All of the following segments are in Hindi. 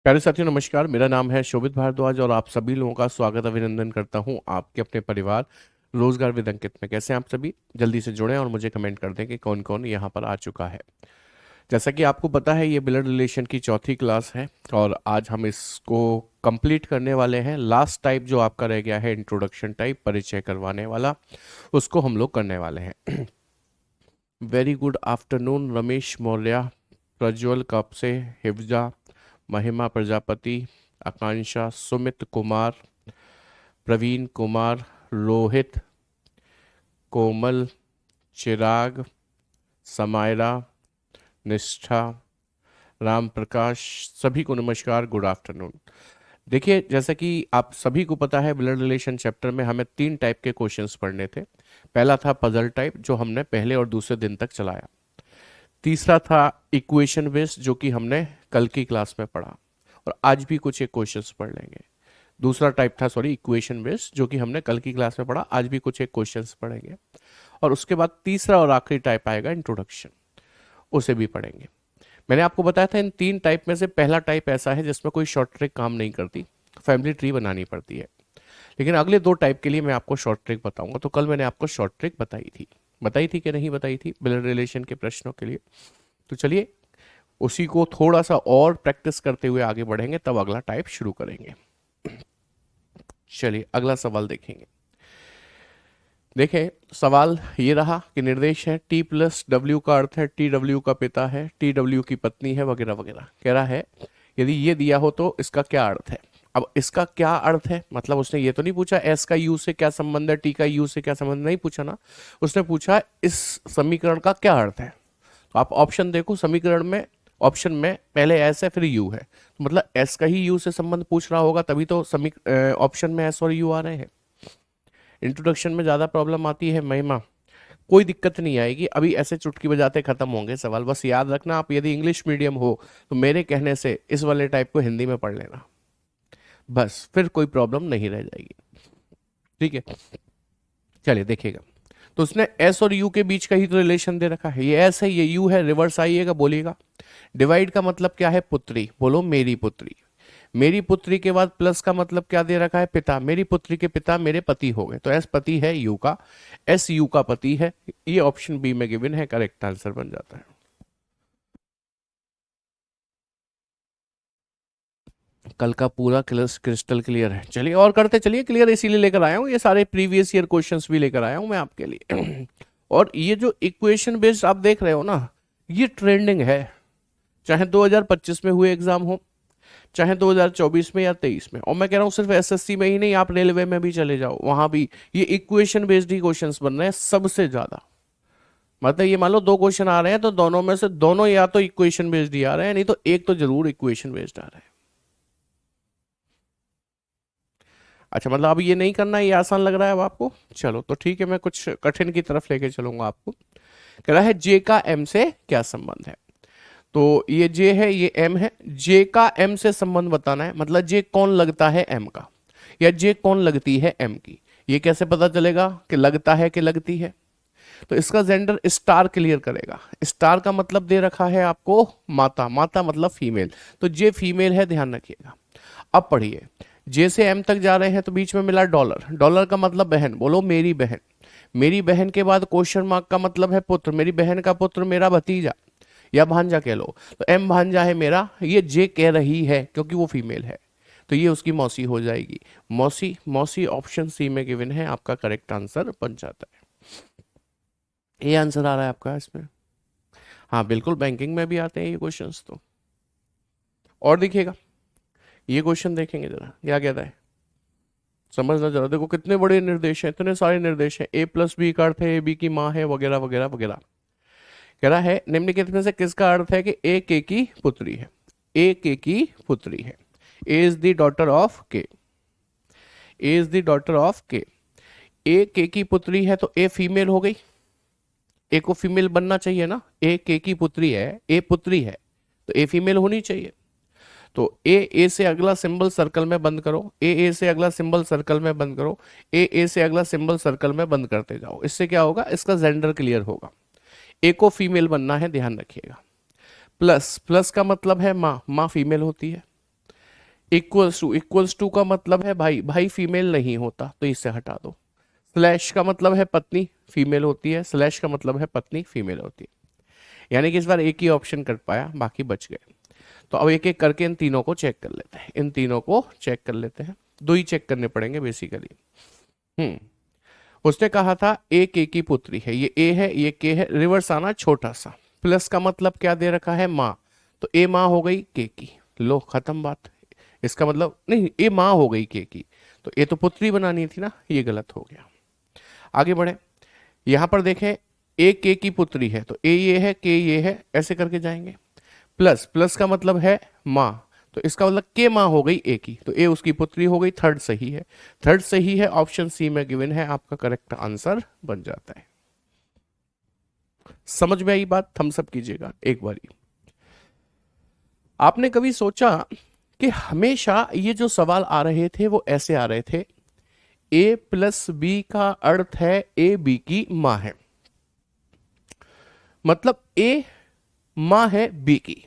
प्यारे साथियों नमस्कार। मेरा नाम है शोभित भारद्वाज और आप सभी लोगों का स्वागत अभिनंदन करता हूं आपके अपने परिवार रोजगार विद अंकित में। कैसे हैं आप सभी? जल्दी से जुड़ें और मुझे कमेंट कर दें कि कौन कौन यहां पर आ चुका है। जैसा कि आपको पता है ये ब्लड रिलेशन की चौथी क्लास है और आज हम इसको कंप्लीट करने वाले हैं। लास्ट टाइप जो आपका रह गया है इंट्रोडक्शन टाइप परिचय करवाने वाला, उसको हम लोग करने वाले हैं। Very good afternoon Ramesh Maurya, Prajwal Kapse, Hifza, Mahima Prajapati, आकांक्षा, सुमित कुमार, प्रवीण कुमार, रोहित, कोमल, चिराग, समायरा, निष्ठा, राम प्रकाश, सभी को नमस्कार, गुड आफ्टरनून। देखिए, जैसा कि आप सभी को पता है ब्लड रिलेशन चैप्टर में हमें 3 टाइप के क्वेश्चंस पढ़ने थे। पहला था पजल टाइप जो हमने पहले और दूसरे दिन तक चलाया। तीसरा था इक्वेशन बेस्ड जो कि हमने कल की क्लास में पढ़ा और आज भी कुछ एक क्वेश्चंस पढ़ लेंगे। दूसरा टाइप था इक्वेशन बेस्ड जो कि हमने कल की क्लास में पढ़ा, आज भी कुछ एक क्वेश्चंस पढ़ेंगे। और उसके बाद तीसरा और आखिरी टाइप आएगा इंट्रोडक्शन, उसे भी पढ़ेंगे। मैंने आपको बताया था इन 3 टाइप में से पहला टाइप ऐसा है जिसमें कोई शॉर्ट ट्रिक काम नहीं करती, फैमिली ट्री बनानी पड़ती है। लेकिन अगले 2 टाइप के लिए मैं आपको शॉर्ट ट्रिक बताऊंगा। तो कल मैंने आपको शॉर्ट ट्रिक बताई थी कि नहीं बताई थी ब्लड रिलेशन के प्रश्नों के लिए? तो चलिए उसी को थोड़ा सा और प्रैक्टिस करते हुए आगे बढ़ेंगे, तब अगला टाइप शुरू करेंगे। चलिए अगला सवाल देखेंगे। देखें, सवाल ये रहा कि निर्देश है टी प्लस डब्ल्यू का अर्थ है टी डब्ल्यू का पिता है, टी डब्ल्यू की पत्नी है, वगैरह वगैरह। कह रहा है यदि ये दिया हो तो इसका क्या अर्थ है। अब इसका क्या अर्थ है मतलब उसने ये तो नहीं पूछा एस का यू से क्या संबंध है, टी का यू से क्या संबंध, नहीं पूछा ना। उसने पूछा इस समीकरण का क्या अर्थ है। तो आप ऑप्शन देखो, समीकरण में ऑप्शन में पहले एस है फिर यू है, तो मतलब एस का ही यू से संबंध पूछ रहा होगा, तभी तो ऑप्शन में एस और यू आ रहे हैं। इंट्रोडक्शन में ज़्यादा प्रॉब्लम आती है महिमा, कोई दिक्कत नहीं आएगी, अभी ऐसे चुटकी बजाते खत्म होंगे सवाल। बस याद रखना, आप यदि इंग्लिश मीडियम हो तो मेरे कहने से इस वाले टाइप को हिंदी में पढ़ लेना, बस फिर कोई प्रॉब्लम नहीं रह जाएगी। ठीक है, चलिए देखिएगा। तो उसने एस और यू के बीच का ही तो रिलेशन दे रखा है, ये एस है ये यू है, रिवर्स आइएगा बोलिएगा। डिवाइड का मतलब क्या है, पुत्री, बोलो मेरी पुत्री। मेरी पुत्री के बाद प्लस का मतलब क्या दे रखा है, पिता। मेरी पुत्री के पिता मेरे पति हो गए, तो एस पति है यू का, एस यू का पति है। ये ऑप्शन बी में गिवन है, करेक्ट आंसर बन जाता है। कल का पूरा क्रिस्टल क्लियर है। चलिए और करते चलिए, क्लियर इसीलिए लेकर आया हूँ, ये सारे प्रीवियस ईयर क्वेश्चंस भी लेकर आया हूँ मैं आपके लिए। और ये जो इक्वेशन बेस्ड आप देख रहे हो ना, ये ट्रेंडिंग है, चाहे 2025 में हुए एग्जाम हो, चाहे 2024 में या 23 में। और मैं कह रहा हूँ सिर्फ एसएससी में ही नहीं, आप रेलवे में भी चले जाओ, वहां भी ये इक्वेशन बेस्ड ही क्वेश्चंस बन रहे हैं सबसे ज्यादा। मतलब ये मान लो 2 क्वेश्चन आ रहे हैं तो दोनों में से दोनों या तो इक्वेशन बेस्ड ही आ रहे हैं, नहीं तो एक तो जरूर इक्वेशन बेस्ड आ रहा है। अच्छा, मतलब अब ये नहीं करना, ये आसान लग रहा है अब आपको? चलो तो ठीक है, मैं कुछ कठिन की तरफ लेके चलूंगा आपको। कह रहा है जे का एम से क्या संबंध है। तो ये जे है ये एम है, जे का एम से संबंध बताना है, मतलब जे कौन लगता है एम का, या जे कौन लगती है एम की। ये कैसे पता चलेगा कि लगता है कि लगती है? तो इसका जेंडर स्टार क्लियर करेगा। स्टार का मतलब दे रखा है आपको माता, माता मतलब फीमेल, तो जे फीमेल है, ध्यान रखिएगा। अब पढ़िए, जे से एम तक जा रहे हैं तो बीच में मिला डॉलर, डॉलर का मतलब बहन, बोलो मेरी बहन। मेरी बहन के बाद क्वेश्चन मार्क का मतलब है पुत्र, मेरी बहन का पुत्र मेरा भतीजा या भांजा कह लो, तो एम भांजा है मेरा, ये जे कह रही है क्योंकि वो फीमेल है, तो ये उसकी मौसी हो जाएगी। मौसी, मौसी ऑप्शन सी में गिवन है, आपका करेक्ट आंसर बन जाता है। ये आंसर आ रहा है आपका इसमें? हाँ बिल्कुल, बैंकिंग में भी आते हैं ये क्वेश्चंस तो। और देखिएगा, ये क्वेश्चन देखेंगे जरा क्या कहता है, समझना जरा। देखो कितने बड़े निर्देश हैं, इतने सारे निर्देश हैं, ए प्लस बी का अर्थ है ए बी की माँ है, वगैरह वगैरह वगैरह। कह रहा है निम्नलिखित में से किसका अर्थ है कि ए के की पुत्री है। ए के की पुत्री है, ए इज द डॉटर ऑफ के, ए इज द डॉटर ऑफ के। ए के की पुत्री है तो ए फीमेल हो गई, ए को फीमेल बनना चाहिए ना, ए के की पुत्री है, ए पुत्री है तो ए फीमेल होनी चाहिए। तो ए से अगला सिंबल सर्कल में बंद करो, ए से अगला सिंबल सर्कल में बंद करो, ए से अगला सिंबल सर्कल में बंद करते जाओ। इससे क्या होगा, इसका जेंडर क्लियर होगा। ए को फीमेल बनना है, ध्यान रखिएगा। प्लस, प्लस का मतलब है माँ, माँ फीमेल होती है, इक्वल्स टू का मतलब है भाई, भाई फीमेल नहीं होता तो इसे हटा दो। स्लैश का मतलब है पत्नी फीमेल होती है, स्लैश का मतलब है पत्नी फीमेल होती है। यानी कि इस बार एक ही ऑप्शन कर पाया, बाकी बच गए। तो अब एक एक करके इन तीनों को चेक कर लेते हैं, इन तीनों को चेक कर लेते हैं। दो ही चेक करने पड़ेंगे बेसिकली। हम्म उसने कहा था ए के की पुत्री है, ये ए है ये के है, रिवर्स आना छोटा सा, प्लस का मतलब क्या दे रखा है माँ, तो ए माँ हो गई के की, लो खत्म बात। इसका मतलब नहीं, ए माँ हो गई के की, तो ए तो पुत्री बनानी थी ना, ये गलत हो गया। आगे बढ़े, यहां पर देखें ए के की पुत्री है, तो ए ये है के ये है, ऐसे करके जाएंगे। प्लस प्लस का मतलब है माँ, तो इसका मतलब के माँ हो गई ए की, तो ए उसकी पुत्री हो गई, थर्ड सही है। थर्ड सही है, ऑप्शन सी में गिवन है, आपका करेक्ट आंसर बन जाता है। समझ में आई बात? थम्स अप कीजिएगा एक बारी। आपने कभी सोचा कि हमेशा ये जो सवाल आ रहे थे वो ऐसे आ रहे थे, ए प्लस बी का अर्थ है ए बी की माँ है, मतलब ए माँ है बी की।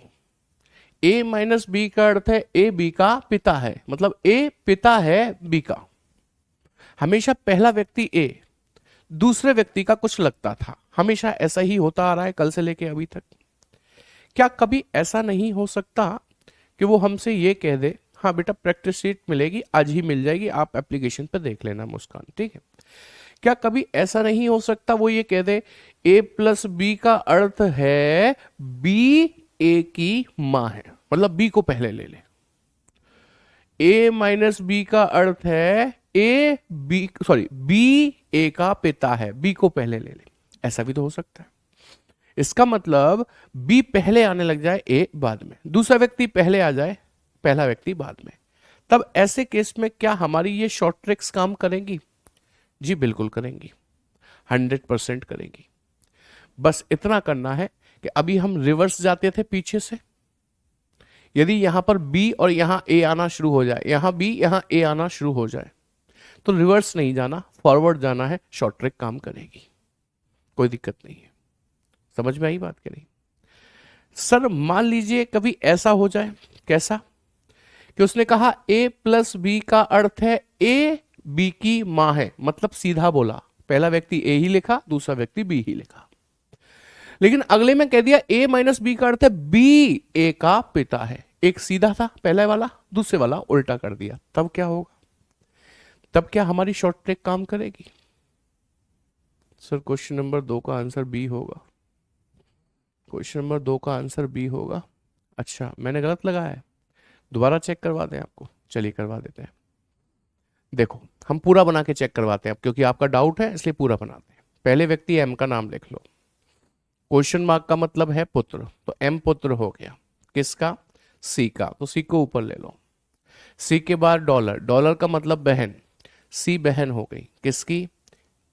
ए माइनस बी का अर्थ है ए बी का पिता है, मतलब ए पिता है बी का। हमेशा पहला व्यक्ति ए, दूसरे व्यक्ति का कुछ लगता था, हमेशा ऐसा ही होता आ रहा है कल से लेके अभी तक। क्या कभी ऐसा नहीं हो सकता कि वो हमसे ये कह दे, हाँ बेटा प्रैक्टिस शीट मिलेगी, आज ही मिल जाएगी, आप एप्लीकेशन पे देख लेना मुस्कान, ठीक है। क्या कभी ऐसा नहीं हो सकता वो ये कह दे ए प्लस बी का अर्थ है बी ए की मां है, मतलब बी को पहले ले ले। ए माइनस बी का अर्थ है ए बी, सॉरी बी ए का पिता है, बी को पहले ले ले, ऐसा भी तो हो सकता है। इसका मतलब बी पहले आने लग जाए, ए बाद में, दूसरा व्यक्ति पहले आ जाए, पहला व्यक्ति बाद में। तब ऐसे केस में क्या हमारी ये शॉर्ट ट्रिक्स काम करेंगी? जी बिल्कुल करेंगी, 100% करेंगी। बस इतना करना है कि अभी हम रिवर्स जाते थे पीछे से, यदि यहां पर बी और यहां ए आना शुरू हो जाए, यहां बी यहां ए आना शुरू हो जाए, तो रिवर्स नहीं जाना, फॉरवर्ड जाना है, शॉर्ट ट्रिक काम करेगी, कोई दिक्कत नहीं है। समझ में आई बात कि नहीं? सर मान लीजिए कभी ऐसा हो जाए, कैसा कि उसने कहा ए प्लस बी का अर्थ है ए बी की मां है, मतलब सीधा बोला, पहला व्यक्ति ए ही लिखा, दूसरा व्यक्ति बी ही लिखा, लेकिन अगले में कह दिया ए माइनस बी का अर्थ है बी ए का पिता है। एक सीधा था पहले वाला, दूसरे वाला उल्टा कर दिया, तब क्या होगा? तब क्या हमारी शॉर्ट ट्रिक काम करेगी? सर क्वेश्चन नंबर 2 का आंसर बी होगा, क्वेश्चन नंबर 2 का आंसर बी होगा। अच्छा मैंने गलत लगाया है, दोबारा चेक करवा दें आपको? चलिए करवा देते हैं। देखो हम पूरा बना के चेक करवाते हैं अब, क्योंकि आपका डाउट है इसलिए पूरा बनाते हैं। पहले व्यक्ति एम का नाम लिख लो, क्वेश्चन मार्क का मतलब है पुत्र, तो एम पुत्र हो गया, किसका? सी का, तो सी को ऊपर ले लो। सी के बाद डॉलर, डॉलर का मतलब बहन, सी बहन हो गई, किसकी?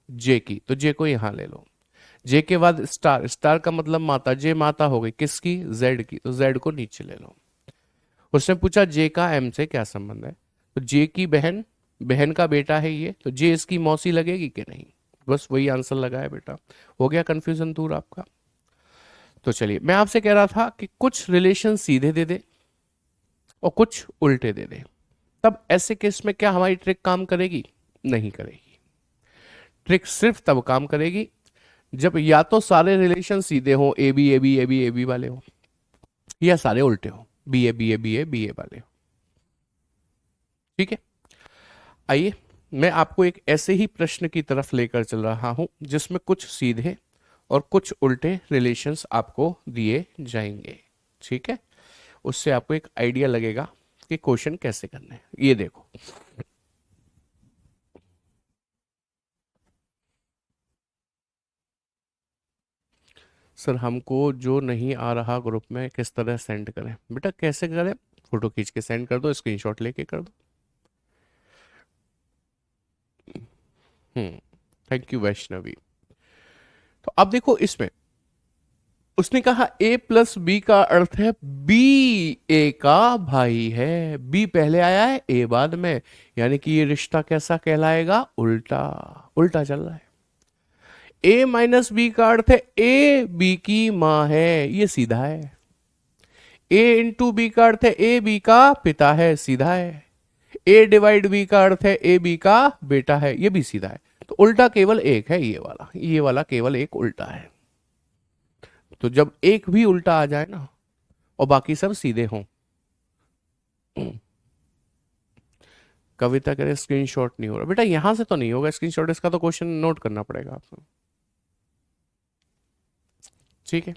जे की, तो जे को यहां ले लो। जे के बाद स्टार, स्टार का मतलब माता, जे माता हो गई, किसकी? जेड की, तो जेड को नीचे ले लो। उसने पूछा जे का एम से क्या संबंध है, तो जे की बहन, बहन का बेटा है ये, तो जे इसकी मौसी लगेगी कि नहीं? बस वही आंसर लगाया बेटा, हो गया कंफ्यूजन दूर आपका। तो चलिए मैं आपसे कह रहा था कि कुछ रिलेशन सीधे दे दे और कुछ उल्टे दे दे, तब ऐसे केस में क्या हमारी ट्रिक काम करेगी? नहीं करेगी। ट्रिक सिर्फ तब काम करेगी जब या तो सारे रिलेशन सीधे हो, A B A B A B A B वाले हो, या सारे उल्टे हो, B A B A B A B A वाले हो। ठीक है, आइए मैं आपको एक ऐसे ही प्रश्न की तरफ लेकर चल रहा हूं जिसमें कुछ सीधे और कुछ उल्टे रिलेशंस आपको दिए जाएंगे। ठीक है, उससे आपको एक आइडिया लगेगा कि क्वेश्चन कैसे करने हैं। ये देखो, सर हमको जो नहीं आ रहा ग्रुप में किस तरह सेंड करें? बेटा कैसे करें? फोटो खींच के सेंड कर दो, स्क्रीनशॉट लेके कर दो। Thank you Vaishnavi. तो अब देखो इसमें उसने कहा ए प्लस बी का अर्थ है बी ए का भाई है, बी पहले आया है ए बाद में, यानी कि ये रिश्ता कैसा कहलाएगा? उल्टा, उल्टा चल रहा है। ए माइनस बी का अर्थ है ए बी की मां है, ये सीधा है। ए इंटू बी का अर्थ है ए बी का पिता है, सीधा है। ए डिवाइड बी का अर्थ है ए बी का बेटा है, ये भी सीधा है। तो उल्टा केवल एक है, ये वाला केवल एक उल्टा है। तो जब एक भी उल्टा आ जाए ना और बाकी सब सीधे हों। कविता करे स्क्रीनशॉट नहीं हो रहा बेटा, यहां से तो नहीं होगा स्क्रीनशॉट, इसका तो क्वेश्चन नोट करना पड़ेगा आपको। ठीक है,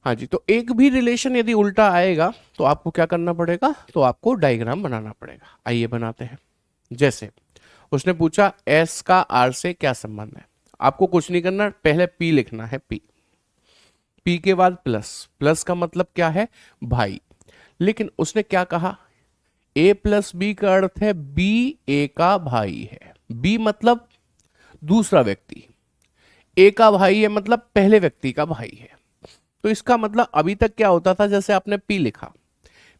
हाँ जी। तो एक भी रिलेशन यदि उल्टा आएगा तो आपको क्या करना पड़ेगा, तो आपको डायग्राम बनाना पड़ेगा। आइए बनाते हैं। जैसे उसने पूछा एस का आर से क्या संबंध है। आपको कुछ नहीं करना, पहले पी लिखना है, पी। पी के बाद प्लस, प्लस का मतलब क्या है, भाई। लेकिन उसने क्या कहा, ए प्लस बी का अर्थ है बी ए का भाई है। बी मतलब दूसरा व्यक्ति, ए का भाई है मतलब पहले व्यक्ति का भाई है। तो इसका मतलब अभी तक क्या होता था, जैसे आपने पी लिखा,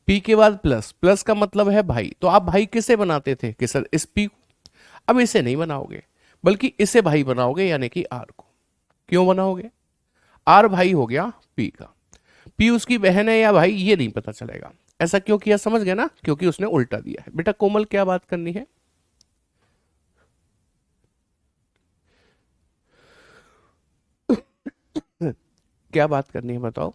पी के बाद प्लस, प्लस का मतलब है भाई, तो आप भाई किसे बनाते थे कि सर इस पी को। अब इसे नहीं बनाओगे बल्कि इसे भाई बनाओगे, यानी कि आर को। क्यों बनाओगे, आर भाई हो गया पी का, पी उसकी बहन है या भाई ये नहीं पता चलेगा। ऐसा क्यों किया, समझ गए ना, क्योंकि उसने उल्टा दिया है। बेटा कोमल क्या बात करनी है, क्या बात करनी है बताओ।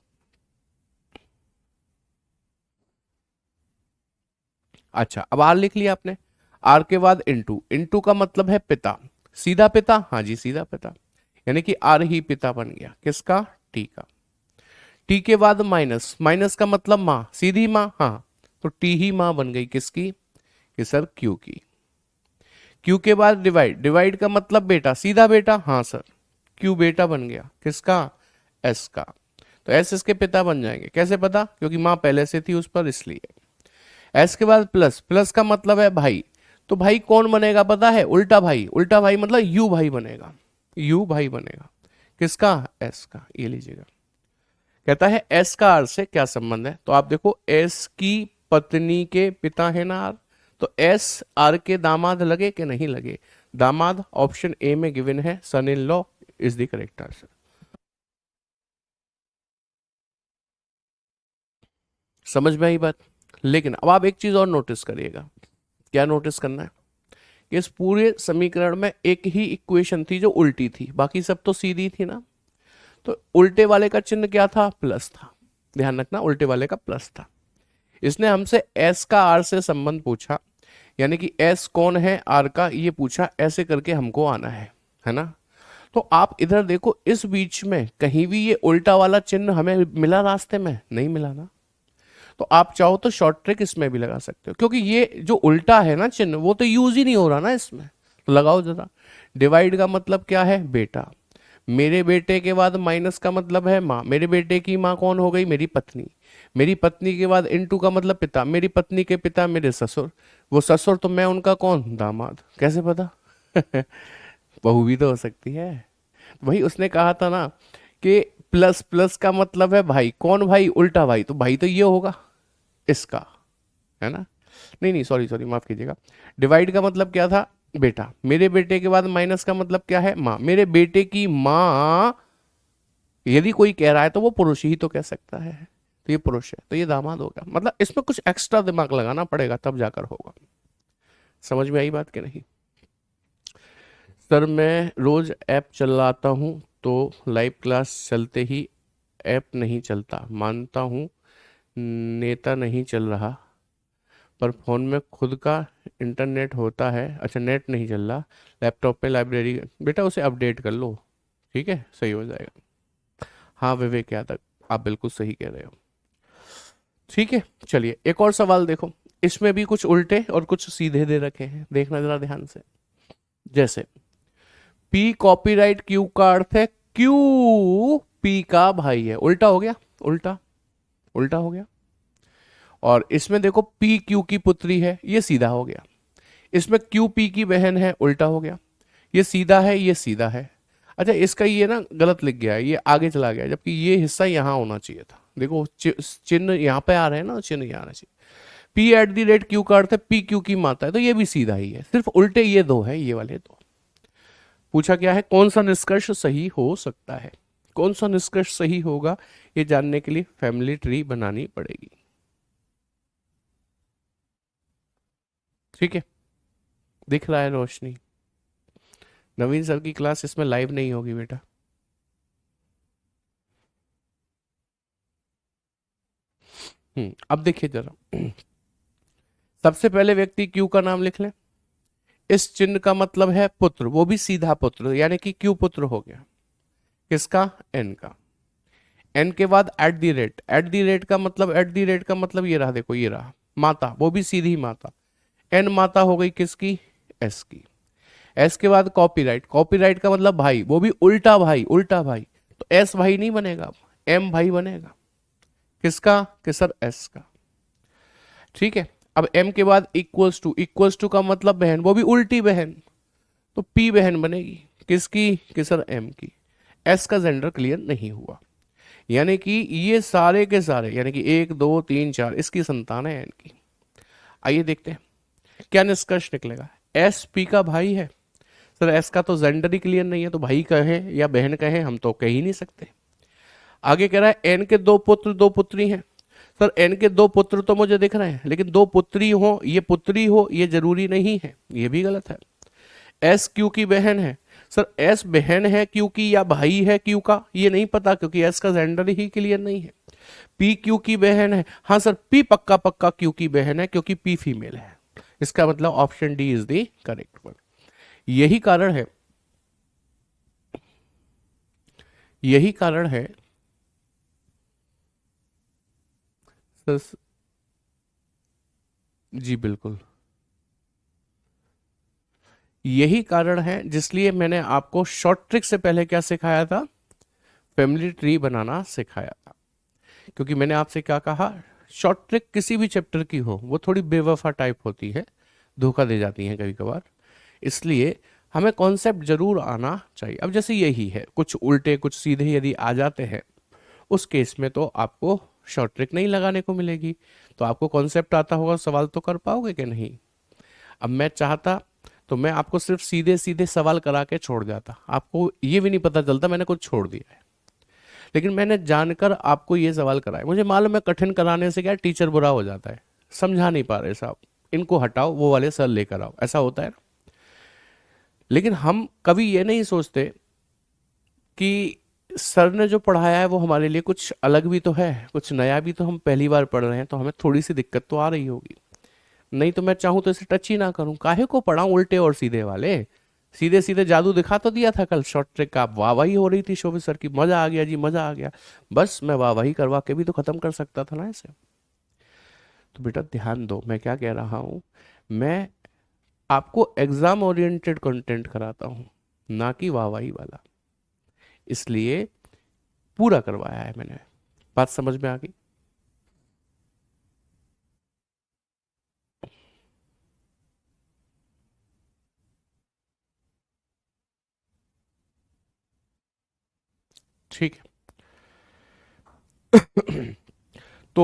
अच्छा, अब आर लिख लिया आपने, आर के बाद इंटू, इंटू का मतलब है पिता, सीधा पिता, हाँ जी सीधा पिता, यानी कि आर ही पिता बन गया किसका, टी का। टी के बाद माइनस, माइनस का मतलब माँ, सीधी माँ, हाँ, तो टी ही माँ बन गई किसकी, कि सर क्यू की। क्यू के बाद डिवाइड, डिवाइड का मतलब बेटा, सीधा बेटा, हाँ सर, क्यू बेटा बन गया किसका, एस का। तो एस इसके पिता बन जाएंगे, कैसे पता, क्योंकि माँ पहले से थी उस पर इसलिए। एस के बाद प्लस, प्लस का मतलब है भाई, तो भाई कौन बनेगा पता है, उल्टा भाई, उल्टा भाई मतलब यू भाई बनेगा, यू भाई बनेगा किसका, एस का। ये लीजिएगा, कहता है एस का आर से क्या संबंध है। तो आप देखो एस की पत्नी के पिता है ना आर, तो एस आर के दामाद लगे कि नहीं लगे, दामाद ऑप्शन ए में गिवन है, son in law is the correct answer. समझ में आई बात। लेकिन अब आप एक चीज और नोटिस करिएगा, क्या नोटिस करना है, कि इस पूरे समीकरण में एक ही इक्वेशन थी जो उल्टी थी, बाकी सब तो सीधी थी ना। तो उल्टे वाले का चिन्ह क्या था, प्लस था, ध्यान रखना उल्टे वाले का प्लस था। इसने हमसे एस का आर से संबंध पूछा, यानी कि एस कौन है आर का ये पूछा, ऐसे करके हमको आना है ना। तो आप इधर देखो, इस बीच में कहीं भी ये उल्टा वाला चिन्ह हमें मिला रास्ते में, नहीं मिला ना। तो आप चाहो तो शॉर्ट ट्रिक इसमें भी लगा सकते हो, क्योंकि ये जो उल्टा है ना चिन्ह वो तो यूज ही नहीं हो रहा ना इसमें। तो लगाओ जरा, डिवाइड का मतलब क्या है, बेटा, मेरे बेटे के बाद माइनस का मतलब है माँ, मेरे बेटे की माँ कौन हो गई, मेरी पत्नी, मेरी पत्नी के बाद इनटू का मतलब पिता, मेरी पत्नी के पिता मेरे ससुर, वो ससुर तो मैं उनका कौन, दामाद। कैसे पता बहू भी तो हो सकती है। वही उसने कहा था ना कि प्लस, प्लस का मतलब है भाई, कौन भाई, उल्टा भाई, तो भाई तो ये होगा इसका, है ना। नहीं नहीं सॉरी सॉरी माफ कीजिएगा, डिवाइड का मतलब क्या था, बेटा, मेरे बेटे के बाद माइनस का मतलब क्या है, माँ, मेरे बेटे की माँ। यदि कोई कह रहा है तो वो पुरुष ही तो कह सकता है, तो ये पुरुष है, तो ये दामाद होगा। मतलब इसमें कुछ एक्स्ट्रा दिमाग लगाना पड़ेगा तब जाकर होगा। समझ में आई बात कि नहीं। सर मैं रोज ऐप चलाता हूँ तो लाइव क्लास चलते ही ऐप नहीं चलता, मानता हूँ नेता नहीं चल रहा, पर फोन में खुद का इंटरनेट होता है, अच्छा नेट नहीं चल रहा, लैपटॉप पे लाइब्रेरी, बेटा उसे अपडेट कर लो, ठीक है सही हो जाएगा। हाँ विवेक यादव, आप बिल्कुल सही कह रहे हो। ठीक है, चलिए एक और सवाल देखो, इसमें भी कुछ उल्टे और कुछ सीधे दे रखे हैं, देखना जरा ध्यान से। जैसे पी कॉपीराइट क्यू का अर्थ है क्यू पी का भाई है, उल्टा हो गया, उल्टा, उल्टा हो गया। और इसमें देखो पी क्यू की पुत्री है, ये सीधा हो गया। इसमें क्यू पी की बहन है, उल्टा हो गया। ये सीधा है, ये सीधा है। अच्छा इसका ये ना गलत लिख गया है, ये आगे चला गया, जबकि ये हिस्सा यहां होना चाहिए था। देखो चिन्ह यहां पे आ रहे हैं ना, चिन्ह यहां आना चाहिए। P at the rate Q का अर्थ है पी क्यू की माता है, तो ये भी सीधा ही है, सिर्फ उल्टे ये दो है, ये वाले दो। पूछा क्या है, कौन सा निष्कर्ष सही हो सकता है। कौन सा निष्कर्ष सही होगा ये जानने के लिए फैमिली ट्री बनानी पड़ेगी। ठीक है, दिख रहा है रोशनी? नवीन सर की क्लास इसमें लाइव नहीं होगी बेटा। अब देखिए जरा, सबसे पहले व्यक्ति क्यू का नाम लिख लें। इस चिन्ह का मतलब है पुत्र, वो भी सीधा पुत्र, यानी कि क्यू पुत्र हो गया। किसका? एन का। एन के बाद at the rate, at the rate का मतलब, एट दी रेट का मतलब ये रहा, देखो ये रहा माता, वो भी सीधी माता। एन माता हो गई किसकी? एस की। एस के बाद कॉपीराइट, कॉपीराइट का मतलब भाई, वो भी उल्टा भाई, उल्टा भाई। तो एस भाई नहीं बनेगा, एम भाई बनेगा। किसका? कि सर एस का। ठीक है, अब एम के बाद इक्वल्स टू, इक्वल्स टू का मतलब बहन, वो भी उल्टी बहन, तो पी बहन बनेगी। किसकी? कि सर एम की। एस का जेंडर क्लियर नहीं हुआ, यानी कि ये सारे के सारे, यानी कि 1 2 3 4 इसकी संतान है एन की। आइए देखते हैं क्या निष्कर्ष निकलेगा। एस पी का भाई है। सर एस का तो जेंडर ही क्लियर नहीं है, तो भाई कहे या बहन कहे, हम तो कह ही नहीं सकते। आगे कह रहा है एन के 2 पुत्र 2 पुत्री हैं। सर एन के 2 पुत्र तो मुझे दिख रहे हैं, लेकिन 2 पुत्री हो, ये पुत्री हो, ये जरूरी नहीं है, ये भी गलत है। एस क्यू की बहन है। सर एस बहन है क्यू की या भाई है क्यू का, ये नहीं पता, क्योंकि एस का जेंडर ही क्लियर नहीं है। पी क्यू की बहन है। हाँ सर, पी पक्का पक्का क्यू की बहन है, क्योंकि पी फीमेल है। इसका मतलब option D is the correct one. यही कारण है, यही कारण है सर। जी बिल्कुल, यही कारण है जिसलिए मैंने आपको शॉर्ट ट्रिक से पहले क्या सिखाया था? फैमिली ट्री बनाना सिखाया था। क्योंकि मैंने आपसे क्या कहा, शॉर्ट ट्रिक किसी भी चैप्टर की हो वो थोड़ी बेवफा टाइप होती है, धोखा दे जाती हैं कभी कभार, इसलिए हमें कॉन्सेप्ट जरूर आना चाहिए। अब जैसे यही है, कुछ उल्टे कुछ सीधे यदि आ जाते हैं, उस केस में तो आपको शॉर्ट ट्रिक नहीं लगाने को मिलेगी। तो आपको कॉन्सेप्ट आता होगा, सवाल तो कर पाओगे कि नहीं? अब मैं चाहता तो मैं आपको सिर्फ सीधे सीधे सवाल करा के छोड़ जाता, आपको ये भी नहीं पता चलता मैंने कुछ छोड़ दिया है। लेकिन मैंने जानकर आपको ये सवाल कराए, मुझे मालूम है कठिन कराने से क्या टीचर बुरा हो जाता है, समझा नहीं पा रहे साहब, इनको हटाओ, वो वाले सर लेकर आओ, ऐसा होता है ना। लेकिन हम कभी ये नहीं सोचते कि सर ने जो पढ़ाया है वो हमारे लिए कुछ अलग भी तो है, कुछ नया भी तो हम पहली बार पढ़ रहे हैं, तो हमें थोड़ी सी दिक्कत तो आ रही होगी। नहीं तो मैं चाहूं तो इसे टच ही ना करूं, काहे को पढ़ाऊं उल्टे और सीधे वाले। सीधे सीधे जादू दिखा तो दिया था कल शॉर्ट ट्रिक का, वाहवाही हो रही थी शोभित सर की, मजा आ गया जी, मजा आ गया। बस मैं वाहवाही करवा के भी तो खत्म कर सकता था ना इसे। तो बेटा ध्यान दो, मैं क्या कह रहा हूं, मैं आपको एग्जाम ओरिएंटेड कंटेंट कराता हूं, ना कि वाहवाही वाला, इसलिए पूरा करवाया है मैंने। बात समझ में आ गई? ठीक है। तो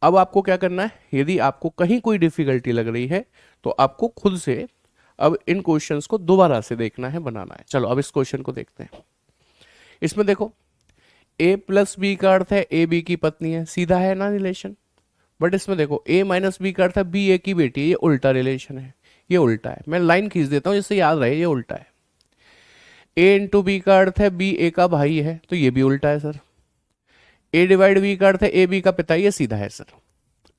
अब आपको क्या करना है, यदि आपको कहीं कोई डिफिकल्टी लग रही है तो आपको खुद से अब इन क्वेश्चंस को दोबारा से देखना है, बनाना है। चलो अब इस क्वेश्चन को देखते हैं। इसमें देखो, ए प्लस बी का अर्थ है ए बी की पत्नी है, सीधा है ना रिलेशन। बट इसमें देखो ए माइनस बी का अर्थ है बी ए की बेटी है, ये उल्टा रिलेशन है, ये उल्टा है। मैं लाइन खींच देता हूं जिससे याद रहे, ये उल्टा है। ए इंटू बी का अर्थ है बी ए का भाई है, तो ये भी उल्टा है सर। ए डिवाइड बी का अर्थ है ए बी का पिता, ये सीधा है सर।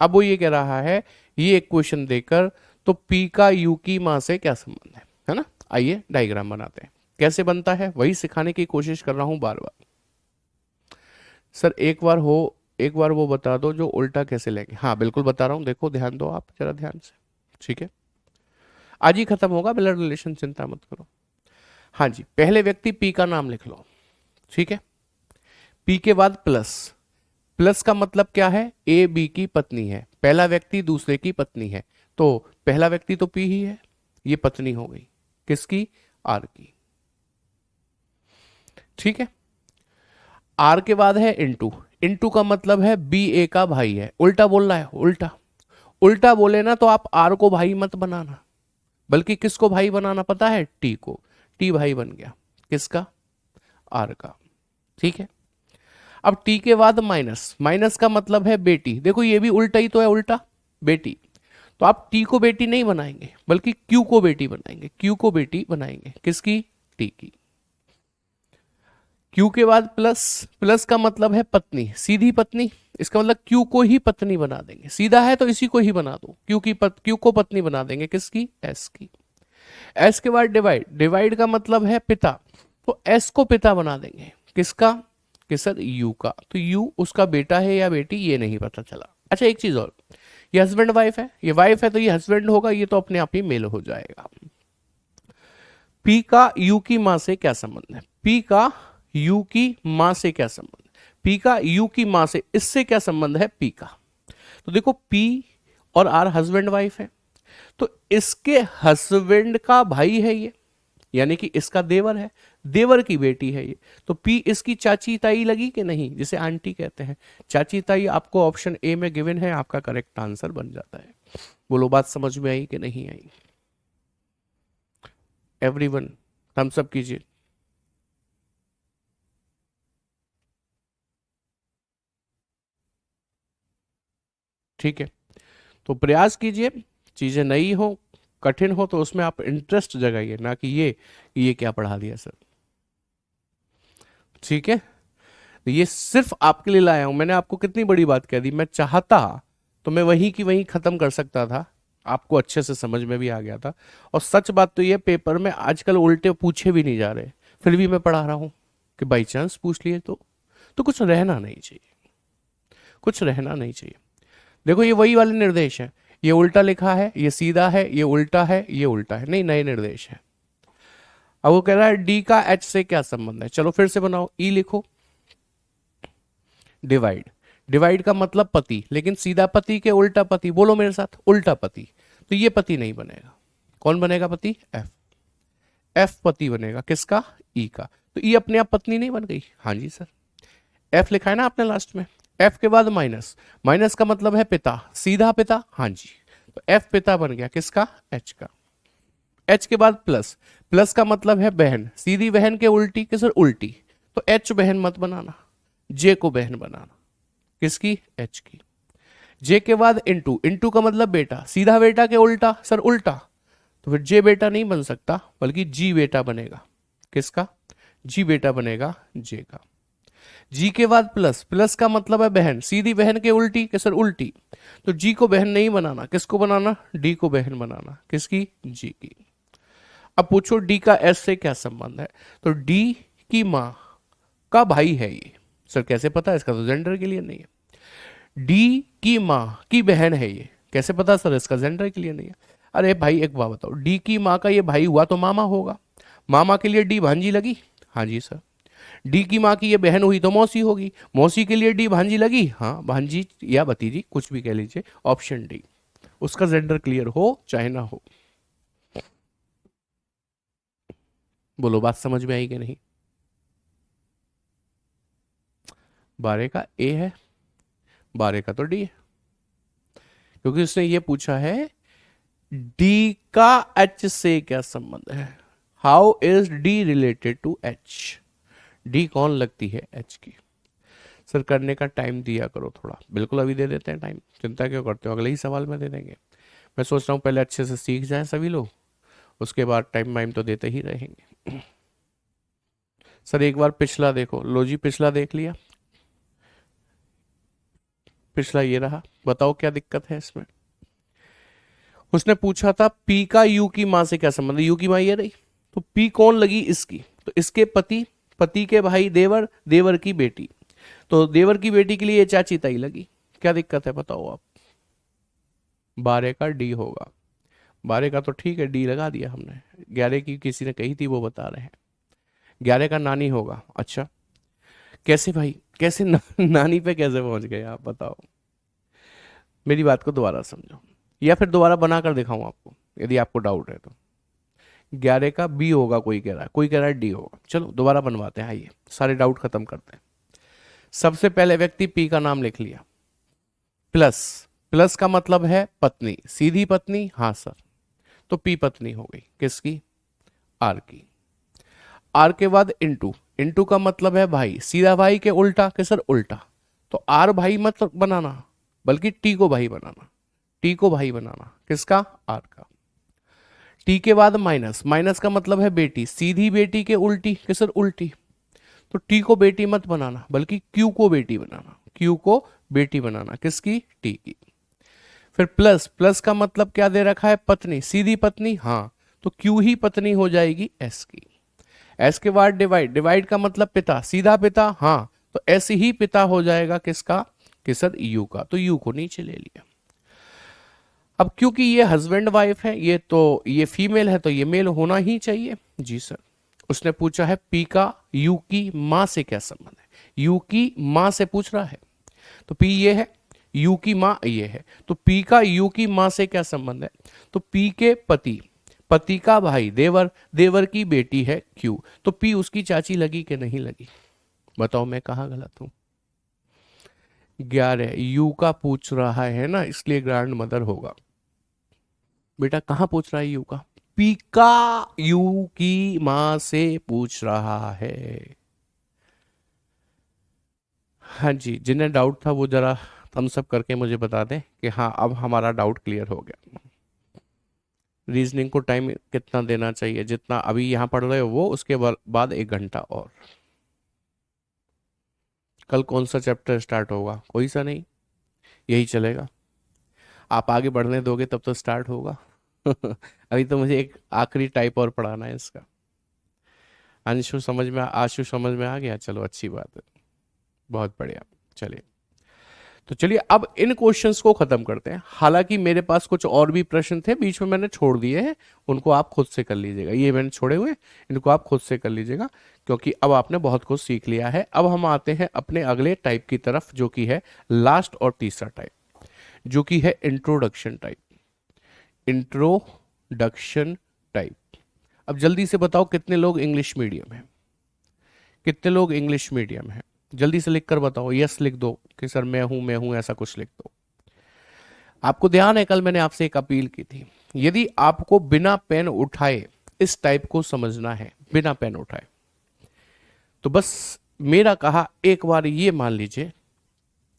अब वो ये कह रहा है, ये एक क्वेश्चन देकर, तो पी का यू की मां से क्या संबंध है ना। आइए डायग्राम बनाते हैं, कैसे बनता है वही सिखाने की कोशिश कर रहा हूं बार बार। सर एक बार वो बता दो जो उल्टा कैसे लेंगे। हाँ बिल्कुल बता रहा हूं, देखो ध्यान दो आप जरा ध्यान से। ठीक है, आज ही खत्म होगा ब्लड रिलेशन, चिंता मत करो। हाँ जी, पहले व्यक्ति पी का नाम लिख लो। ठीक है, पी के बाद प्लस, प्लस का मतलब क्या है, ए बी की पत्नी है, पहला व्यक्ति दूसरे की पत्नी है, तो पहला व्यक्ति तो पी ही है, ये पत्नी हो गई किसकी? आर की। ठीक है, आर के बाद है इंटू, इंटू का मतलब है बी ए का भाई है, उल्टा बोल रहा है, उल्टा। उल्टा बोले ना तो आप आर को भाई मत बनाना, बल्कि किसको भाई बनाना पता है? टी को। टी भाई बन गया किसका? आर का। ठीक है। अब टी के बाद माइनस, माइनस का मतलब है बेटी, देखो ये भी उल्टा ही तो है, उल्टा बेटी। तो आप टी को बेटी नहीं बनाएंगे बल्कि क्यू को बेटी बनाएंगे, क्यू को बेटी बनाएंगे, किसकी? टी की। क्यू के बाद प्लस, प्लस का मतलब है पत्नी, सीधी पत्नी, इसका मतलब क्यू को ही पत्नी बना देंगे, सीधा है तो इसी को ही बना दो, क्यू को पत्नी बना देंगे, किसकी? एस की। एस के बाद डिवाइड, डिवाइड का मतलब है पिता, तो एस को पिता बना देंगे, किसका? कि सर यू का। तो यू उसका बेटा है या बेटी ये नहीं पता चला। अच्छा एक चीज और, ये हस्बैंड वाइफ है, ये वाइफ है तो ये हस्बैंड होगा, ये तो अपने आप ही मेल हो जाएगा। पी का यू की मां से क्या संबंध है? पी का यू की मां से क्या संबंध है? पी का यू की मां से, इससे क्या संबंध है पी का? तो देखो पी और आर हस्बैंड वाइफ है, तो इसके हस्बैंड का भाई है ये, यानी कि इसका देवर है, देवर की बेटी है ये, तो पी इसकी चाची ताई लगी कि नहीं, जिसे आंटी कहते हैं। चाची ताई आपको ऑप्शन ए में गिवन है, आपका करेक्ट आंसर बन जाता है। बोलो बात समझ में आई कि नहीं आई? एवरीवन थम्स अप कीजिए। ठीक है, तो प्रयास कीजिए, चीजें नई हो कठिन हो तो उसमें आप इंटरेस्ट जगाइए, ना कि ये क्या पढ़ा दिया सर। ठीक है, तो ये सिर्फ आपके लिए लाया हूं, मैंने आपको कितनी बड़ी बात कह दी, मैं चाहता तो मैं वहीं की वहीं खत्म कर सकता था, आपको अच्छे से समझ में भी आ गया था। और सच बात तो ये पेपर में आजकल उल्टे पूछे भी नहीं जा रहे, फिर भी मैं पढ़ा रहा हूं कि बाई चांस पूछ लिए तो कुछ रहना नहीं चाहिए, कुछ रहना नहीं चाहिए। देखो ये वही वाले निर्देश है, ये उल्टा लिखा है, ये सीधा है, ये उल्टा है, ये उल्टा है, नहीं नए निर्देश है। अब वो कह रहा है डी का एच से क्या संबंध है, चलो फिर से बनाओ, ई लिखो, डिवाइड, डिवाइड का मतलब पति, लेकिन सीधा पति के उल्टा पति, बोलो मेरे साथ, उल्टा पति, तो ये पति नहीं बनेगा, कौन बनेगा पति? एफ, एफ पति बनेगा, किसका? ई का। तो ई अपने आप पत्नी नहीं बन गई? हाँ जी सर, एफ लिखा है ना आपने लास्ट में, एफ के बाद माइनस, माइनस का मतलब है पिता, सीधा पिता, हाँ जी, तो एफ पिता बन गया, किसका? एच का। एच के बाद प्लस, प्लस का मतलब है बहन, सीधी बहन के उल्टी, कि सर उल्टी, तो एच बहन मत बनाना, जे को बहन बनाना, किसकी? एच की। जे के बाद इंटू, इंटू का मतलब बेटा, सीधा बेटा के उल्टा, सर उल्टा, तो फिर जे बेटा नहीं बन सकता बल्कि जी बेटा बनेगा, किसका? जी बेटा बनेगा, जे का। जी के बाद प्लस, प्लस का मतलब है बहन, सीधी बहन के उल्टी, कि सर उल्टी, तो जी को बहन नहीं बनाना, किसको बनाना? डी को बहन बनाना, किसकी? जी की। अब पूछो डी का एस से क्या संबंध है, तो डी की मां का भाई है ये, सर कैसे पता? इसका तो जेंडर के लिए नहीं है। डी की मां की बहन है ये, कैसे पता सर? इसका जेंडर के लिए नहीं है। अरे भाई एक बात बताओ, डी की मां का ये भाई हुआ तो मामा होगा, मामा के लिए डी भांजी लगी? हाँ जी सर। डी की माँ की ये बहन हुई तो मौसी होगी, मौसी के लिए डी भांजी लगी? हाँ भांजी या भतीजी कुछ भी कह लीजिए, ऑप्शन डी, उसका जेंडर क्लियर हो चाहे ना हो। बोलो बात समझ में आई कि नहीं? 12 का ए है, 12 का तो डी है, क्योंकि उसने ये पूछा है डी का एच से क्या संबंध है, how is D related to H, D कौन लगती है एच की। सर करने का टाइम दिया करो थोड़ा, बिल्कुल अभी दे देते हैं टाइम, चिंता क्यों करते हो, अगले ही सवाल में दे देंगे। मैं सोच रहा हूँ पहले अच्छे से सीख जाएं सभी लोग, उसके बाद टाइम वाइम तो देते ही रहेंगे। सर एक बार पिछला देखो, लो जी पिछला देख लिया, पिछला ये रहा, बताओ क्या दिक्कत है इसमें। उसने पूछा था पी का यू की मां से क्या संबंध है, यू की मां ये रही, तो पी कौन लगी? इसकी, तो इसके पति, पति के भाई देवर, देवर की बेटी, तो देवर की बेटी के लिए ये चाची ताई लगी, क्या दिक्कत है बताओ आप? 12 का डी होगा, 12 का तो ठीक है डी लगा दिया हमने, 11 की किसी ने कही थी वो बता रहे हैं, 11 का नानी होगा। अच्छा कैसे भाई, कैसे नानी पे कैसे पहुंच गए आप बताओ, मेरी बात को दोबारा समझो, या फिर दोबारा बना कर दिखाऊं आपको यदि आपको डाउट है तो। 11 का बी होगा कोई कह रहा है, कोई कह रहा है डी होगा, चलो दोबारा बनवाते हैं, आइए सारे डाउट खत्म करते हैं। सबसे पहले व्यक्ति पी का नाम लिख लिया, प्लस, प्लस का मतलब है पत्नी, सीधी पत्नी, हाँ सर, तो पी पत्नी हो गई, किसकी? आर की। आर के बाद इंटू, इंटू का मतलब है भाई, सीधा भाई के उल्टा के सर उल्टा, तो आर भाई मत बनाना बल्कि टी को भाई बनाना, टी को भाई बनाना किसका, आर का। टी के बाद माइनस, माइनस का मतलब है बेटी, सीधी बेटी के उल्टी के सर उल्टी, तो टी को बेटी मत बनाना बल्कि क्यू को बेटी बनाना, क्यू को बेटी बनाना किसकी, टी की। फिर प्लस, प्लस का मतलब क्या दे रखा है, पत्नी, सीधी पत्नी, हाँ, तो क्यू ही पत्नी हो जाएगी एस की। एस के बाद डिवाइड, डिवाइड का मतलब पिता, सीधा पिता, हाँ, तो एस ही पिता हो जाएगा किसका, कि सर यू का, तो यू को नीचे ले लिया। अब क्योंकि ये हस्बैंड वाइफ है, ये तो ये फीमेल है तो ये मेल होना ही चाहिए, जी सर। उसने पूछा है पी का यू की मां से क्या संबंध है, यू की मां से पूछ रहा है, तो पी ये है, यू की मां ये है, तो पी का यू की मां से क्या संबंध है, तो पी के पति, पति का भाई देवर, देवर की बेटी है क्यू, तो पी उसकी चाची लगी कि नहीं लगी, बताओ मैं कहाँ गलत हूं। 11 यू का पूछ रहा है ना, इसलिए ग्रैंड मदर होगा। बेटा कहाँ पूछ रहा है यू का, पी का यू की मां से पूछ रहा है। हाँ जी, जिन्हें डाउट था वो जरा थम्स अप करके मुझे बता दें कि हाँ अब हमारा डाउट क्लियर हो गया। रीजनिंग को टाइम कितना देना चाहिए, जितना अभी यहाँ पढ़ रहे हो वो, उसके बाद 1 घंटा और। कल कौन सा चैप्टर स्टार्ट होगा, कोई सा नहीं, यही चलेगा। आप आगे बढ़ने दोगे तब तो स्टार्ट होगा। अभी तो मुझे एक आखिरी टाइप और पढ़ाना है इसका। अंशु समझ में, आशु समझ में आ गया, चलो अच्छी बात है, बहुत बढ़िया। चलिए, तो चलिए अब इन क्वेश्चंस को खत्म करते हैं। हालांकि मेरे पास कुछ और भी प्रश्न थे, बीच में मैंने छोड़ दिए हैं, उनको आप खुद से कर लीजिएगा, ये मैंने छोड़े हुए, इनको आप खुद से कर लीजिएगा, क्योंकि अब आपने बहुत कुछ सीख लिया है। अब हम आते हैं अपने अगले टाइप की तरफ, जो कि है लास्ट और तीसरा टाइप, जो कि है इंट्रोडक्शन टाइप। Introduction type. अब जल्दी से बताओ कितने लोग इंग्लिश मीडियम है, कितने लोग इंग्लिश मीडियम है, जल्दी से लिख कर बताओ, यस लिख दो कि सर मैं हूं, ऐसा कुछ लिख दो। आपको ध्यान है कल मैंने आपसे एक अपील की थी, यदि आपको बिना पेन उठाए इस टाइप को समझना है, बिना पेन उठाए, तो बस मेरा कहा एक बार ये मान लीजिए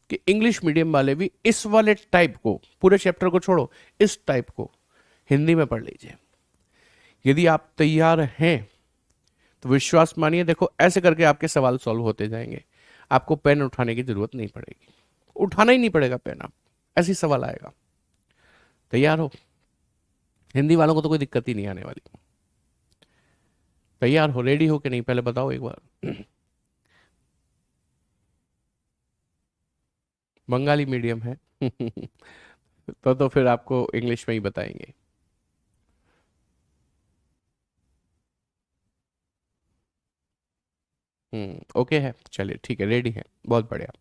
कि इंग्लिश मीडियम वाले भी इस वाले टाइप को, पूरे चैप्टर को छोड़ो, इस टाइप को हिंदी में पढ़ लीजिए। यदि आप तैयार हैं तो विश्वास मानिए, देखो ऐसे करके आपके सवाल सॉल्व होते जाएंगे, आपको पेन उठाने की जरूरत नहीं पड़ेगी, उठाना ही नहीं पड़ेगा पेन, आप ऐसी सवाल आएगा। तैयार हो, हिंदी वालों को तो कोई दिक्कत ही नहीं आने वाली। तैयार हो, रेडी हो कि नहीं, पहले बताओ एक बार। बंगाली मीडियम है। तो फिर आपको इंग्लिश में ही बताएंगे। ओके है, चलिए ठीक है, रेडी है, बहुत बढ़िया।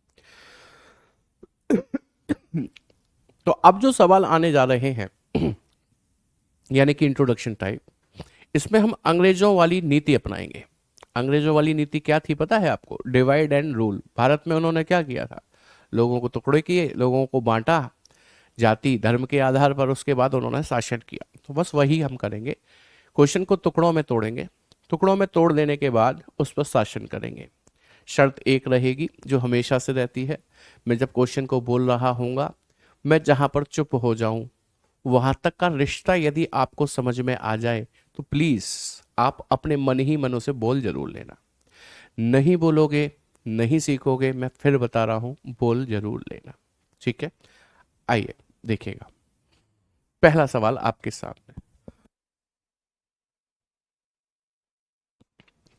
तो अब जो सवाल आने जा रहे हैं, यानी कि इंट्रोडक्शन टाइप, इसमें हम अंग्रेजों वाली नीति अपनाएंगे। अंग्रेजों वाली नीति क्या थी पता है आपको, डिवाइड एंड रूल। भारत में उन्होंने क्या किया था, लोगों को टुकड़े किए, लोगों को बांटा जाति धर्म के आधार पर, उसके बाद उन्होंने शासन किया। तो बस वही हम करेंगे, क्वेश्चन को टुकड़ों में तोड़ेंगे, टुकड़ों में तोड़ देने के बाद उस पर शासन करेंगे। शर्त एक रहेगी जो हमेशा से रहती है, मैं जब क्वेश्चन को बोल रहा हूँगा, मैं जहां पर चुप हो जाऊं, वहां तक का रिश्ता यदि आपको समझ में आ जाए तो प्लीज आप अपने मन ही मनों से बोल जरूर लेना। नहीं बोलोगे नहीं सीखोगे, मैं फिर बता रहा हूं, बोल जरूर लेना, ठीक है। आइए देखिएगा, पहला सवाल आपके सामने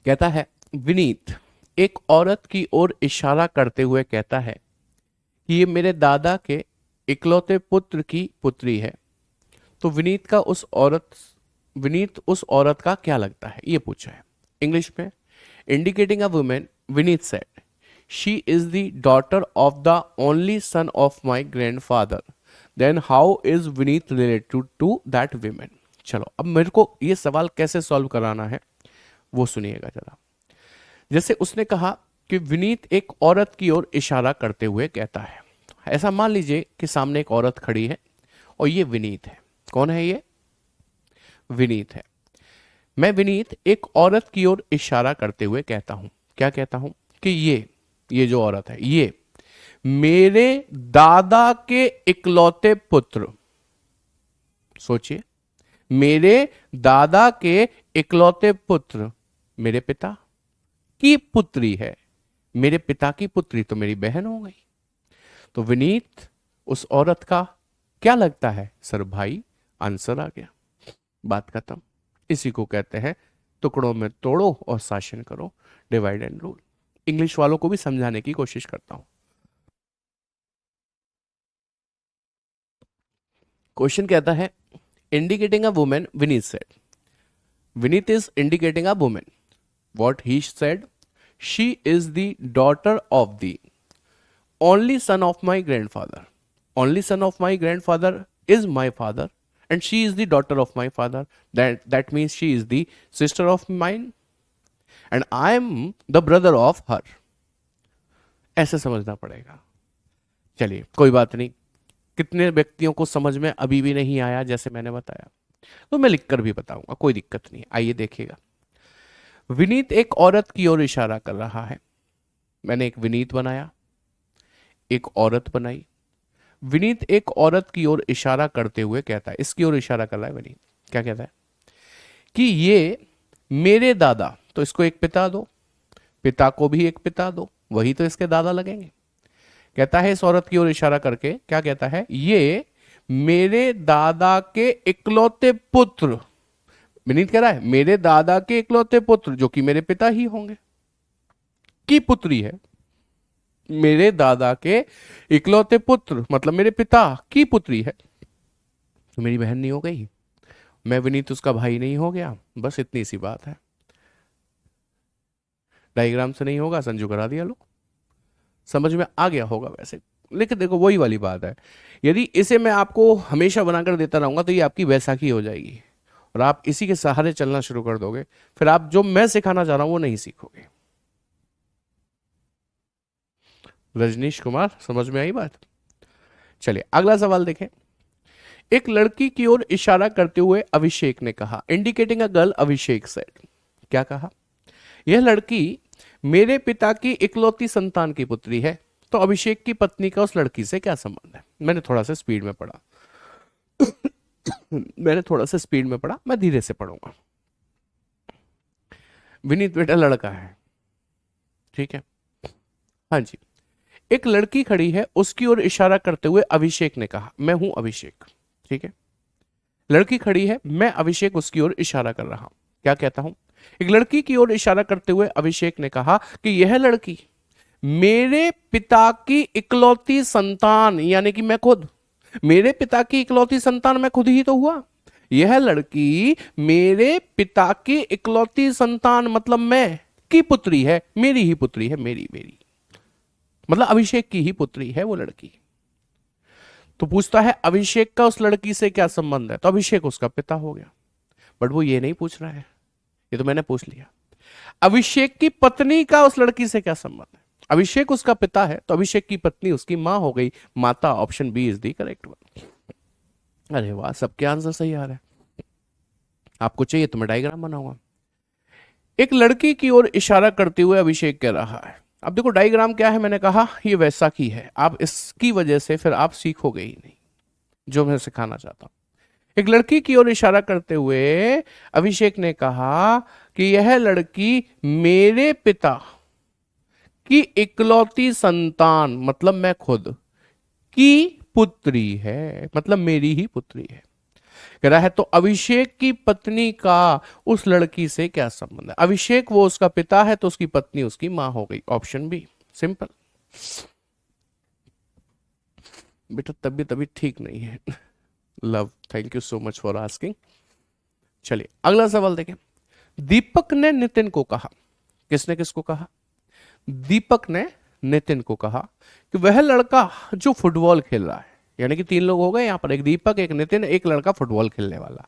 कहता है, विनीत एक औरत की ओर इशारा करते हुए कहता है कि ये मेरे दादा के इकलौते पुत्र की पुत्री है, तो विनीत उस औरत का क्या लगता है, ये पूछा है। इंग्लिश में, indicating a woman, Vineet said she is the daughter of the only son of my grandfather, then how is Vineet related to that women. चलो अब मेरे को ये सवाल कैसे सॉल्व कराना है वो सुनिएगा जरा। जैसे उसने कहा कि विनीत एक औरत की ओर इशारा करते हुए कहता है, ऐसा मान लीजिए कि सामने एक औरत खड़ी है और ये विनीत है। कौन है ये, विनीत है। मैं विनीत एक औरत की ओर इशारा करते हुए कहता हूं, क्या कहता हूं, कि ये जो औरत है ये मेरे दादा के इकलौते पुत्र, सोचिए, मेरे दादा के इकलौते पुत्र मेरे पिता की पुत्री है। मेरे पिता की पुत्री तो मेरी बहन हो गई। तो विनीत उस औरत का क्या लगता है? सर भाई, आंसर आ गया, बात खत्म। इसी को कहते हैं टुकड़ों में तोड़ो और शासन करो, डिवाइड एंड रूल। इंग्लिश वालों को भी समझाने की कोशिश करता हूं। क्वेश्चन कहता है, indicating a woman, Vineet said, Vineet is indicating a women, what he said, she is the daughter of the only son of my grandfather. Only son of my grandfather is my father, and she is the daughter of my father. That means she is the sister of mine, and I am the brother of her. ऐसे समझना पड़ेगा। चलिए कोई बात नहीं, कितने व्यक्तियों को समझ में अभी भी नहीं आया जैसे मैंने बताया, तो मैं लिखकर भी बताऊंगा, कोई दिक्कत नहीं। आइए देखिएगा। विनीत एक औरत की ओर इशारा कर रहा है। मैंने एक विनीत बनाया, एक औरत बनाई। विनीत एक औरत की ओर इशारा करते हुए कहता है, इसकी ओर इशारा कर रहा है विनीत, क्या कहता है कि ये मेरे दादा, तो इसको एक पिता दो, पिता को भी एक पिता दो, वही तो इसके दादा लगेंगे। कहता है इस औरत की ओर इशारा करके, क्या कहता है, ये मेरे दादा के इकलौते पुत्र, विनीत कह रहा है मेरे दादा के इकलौते पुत्र जो कि मेरे पिता ही होंगे, की पुत्री है। मेरे दादा के इकलौते पुत्र मतलब मेरे पिता की पुत्री है, तो मेरी बहन नहीं हो गई, मैं विनीत उसका भाई नहीं हो गया, बस इतनी सी बात है। डायग्राम से नहीं होगा, संजू करा दिया लो, समझ में आ गया होगा वैसे। लेकिन देखो वही वाली बात है, यदि इसे मैं आपको हमेशा बनाकर देता रहूंगा तो ये आपकी वैसाखी हो जाएगी और आप इसी के सहारे चलना शुरू कर दोगे, फिर आप जो मैं सिखाना चाह रहा हूं वो नहीं सीखोगे। रजनीश कुमार, समझ में आई बात? चलिए अगला सवाल देखें। एक लड़की की ओर इशारा करते हुए अभिषेक ने कहा, indicating a girl, Abhishek said, क्या कहा, यह लड़की मेरे पिता की इकलौती संतान की पुत्री है। तो अभिषेक की पत्नी का उस लड़की से क्या संबंध है? मैंने थोड़ा सा स्पीड में पढ़ा मैं धीरे से पढ़ूंगा। विनीत बेटा लड़का है, ठीक है, हाँ जी। एक लड़की खड़ी है, उसकी ओर इशारा करते हुए अभिषेक ने कहा, मैं हूं अभिषेक, ठीक है। लड़की खड़ी है, मैं अभिषेक उसकी ओर इशारा कर रहा हूं, क्या कहता हूं, एक लड़की की ओर इशारा करते हुए अभिषेक ने कहा कि यह लड़की मेरे पिता की इकलौती संतान, यानी कि मैं खुद, मेरे पिता की इकलौती संतान मैं खुद ही तो हुआ। यह लड़की मेरे पिता की इकलौती संतान मतलब मैं की पुत्री है, मेरी ही पुत्री है, मेरी मतलब अभिषेक की ही पुत्री है वो लड़की। तो पूछता है अभिषेक का उस लड़की से क्या संबंध है, तो अभिषेक उसका पिता हो गया। बट वो ये नहीं पूछ रहा है, ये तो मैंने पूछ लिया, अभिषेक की पत्नी का उस लड़की से क्या संबंध है। अभिषेक उसका पिता है तो अभिषेक की पत्नी उसकी मां हो गई, माता। Option B is the correct one. अरे वाह, सबके आंसर सही आ रहे हैं। आपको चाहिए तो मैं डायग्राम बनाऊंगा। एक लड़की की ओर इशारा करते हुए अभिषेक कह रहा है। अब देखो डायग्राम क्या है, मैंने कहा ये वैसाखी है, आप इसकी वजह से फिर आप सीखोगे ही नहीं जो मैं सिखाना चाहता हूं। एक लड़की की ओर इशारा करते हुए अभिषेक ने कहा कि यह लड़की मेरे पिता की इकलौती संतान मतलब मैं खुद की पुत्री है, मतलब मेरी ही पुत्री है। कह रहा है तो अभिषेक की पत्नी का उस लड़की से क्या संबंध है। अभिषेक वो उसका पिता है तो उसकी पत्नी उसकी मां हो गई। Option B, simple. बेटा तबीयत अभी ठीक नहीं है। Love, thank you so much for asking. चलिए अगला सवाल देखें। दीपक ने नितिन को कहा, किसने किसको कहा, दीपक ने नितिन को कहा कि वह लड़का जो फुटबॉल खेल रहा है, यानी कि तीन लोग हो गए यहां पर, एक दीपक, एक नितिन, एक लड़का फुटबॉल खेलने वाला।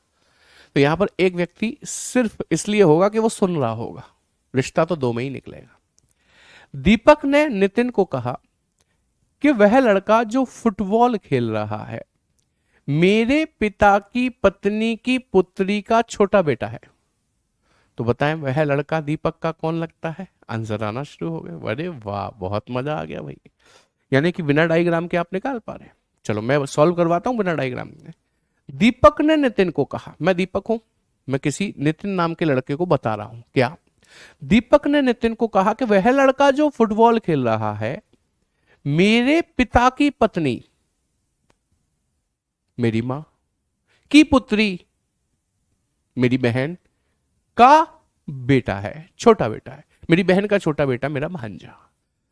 तो यहां पर एक व्यक्ति सिर्फ इसलिए होगा कि वो सुन रहा होगा, रिश्ता तो दो में ही निकलेगा। दीपक ने नितिन को कहा कि वह लड़का जो फुटबॉल खेल रहा है मेरे पिता की पत्नी की पुत्री का छोटा बेटा है। तो बताएं वह लड़का दीपक का कौन लगता है? आंसर आना शुरू हो गए। अरे वाह, बहुत मजा आ गया भाई। यानी कि बिना डायग्राम के आप निकाल पा रहे हैं। चलो मैं सॉल्व करवाता हूं बिना डायग्राम के। दीपक ने नितिन को कहा, मैं दीपक हूं, मैं किसी नितिन नाम के लड़के को बता रहा हूं क्या। दीपक ने नितिन को कहा कि वह लड़का जो फुटबॉल खेल रहा है मेरे पिता की पत्नी, मेरी मां की पुत्री, मेरी बहन का बेटा है, छोटा बेटा है। मेरी बहन का छोटा बेटा मेरा भांजा।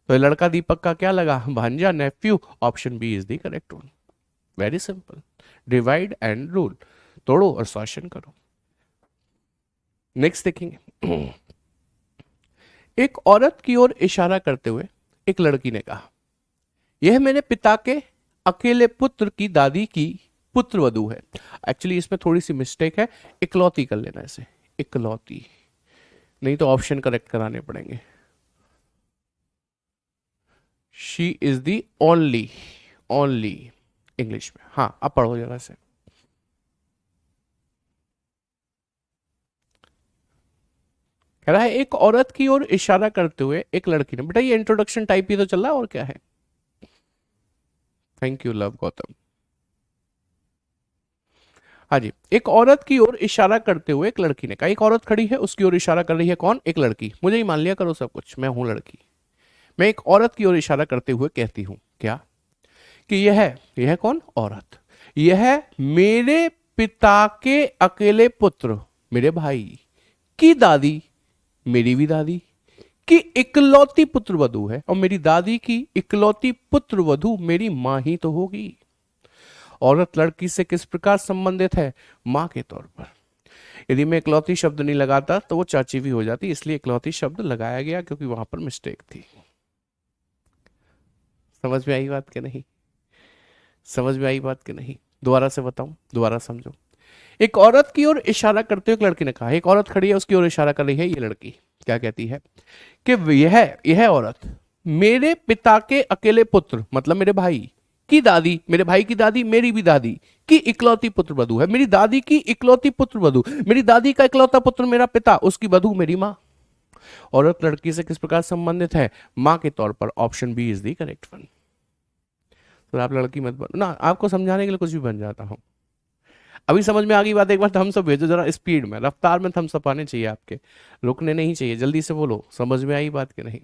तो ये लड़का दीपक का क्या लगा? भांजा, nephew. Option B is the correct one. Very simple. Divide and rule, तोड़ो और सॉल्यूशन करो। नेक्स्ट देखेंगे। एक औरत की ओर इशारा करते हुए एक लड़की ने कहा, यह मेरे पिता के अकेले पुत्र की दादी की पुत्र वधू है। एक्चुअली इसमें थोड़ी सी मिस्टेक है, इकलौती कर लेना इसे, इकलौती, नहीं तो ऑप्शन करेक्ट कराने पड़ेंगे। She is the only, only English में। हाँ अब पढ़ो जरा से। कह रहा है एक औरत की ओर इशारा करते हुए एक लड़की ने, बेटा ये इंट्रोडक्शन टाइप ही तो चल रहा है और क्या है। Thank you love Gautam. हाँ जी, एक औरत की ओर इशारा करते हुए एक लड़की ने कहा, एक औरत खड़ी है उसकी ओर इशारा कर रही है कौन? एक लड़की। मुझे ही मान लिया करो सब कुछ, मैं हूं लड़की। मैं एक औरत की ओर इशारा करते हुए कहती हूं क्या, कि यह कौन? औरत। यह मेरे पिता के अकेले पुत्र, मेरे भाई की दादी, मेरी भी दादी की इकलौती पुत्र वधू है, और मेरी दादी की इकलौती पुत्र वधू मेरी मां ही तो होगी। औरत लड़की से किस प्रकार संबंधित है? मां के तौर पर। यदि मैं इकलौती शब्द नहीं लगाता तो वो चाची भी हो जाती, इसलिए इकलौती शब्द लगाया गया क्योंकि वहां पर मिस्टेक थी। समझ में आई बात कि नहीं? समझ में आई बात कि नहीं? दोबारा से बताऊं, दोबारा समझो। एक औरत की ओर इशारा करते हुए एक लड़की ने कहा, एक औरत खड़ी है उसकी ओर इशारा कर रही है ये लड़की, क्या कहती है कि यह औरत मेरे पिता के अकेले पुत्र, मतलब मेरे भाई की दादी, मेरे भाई की दादी, मेरी भी दादी की इकलौती पुत्र वधू है। मेरी दादी की इकलौती पुत्र वधू, मेरी दादी का इकलौता पुत्र मेरा पिता, उसकी वधू मेरी मां। औरत लड़की से किस प्रकार संबंधित है? मां के तौर पर। Option B is the correct one. तो आप लड़की मत बनो ना, आपको समझाने के लिए कुछ भी बन जाता हूं। अभी समझ में आ गई बात? एक बार थम्स अप भेजो जरा, स्पीड में, रफ्तार में थम्स अप आने चाहिए आपके, रुकने नहीं चाहिए। जल्दी से बोलो, समझ में आई बात कि नहीं?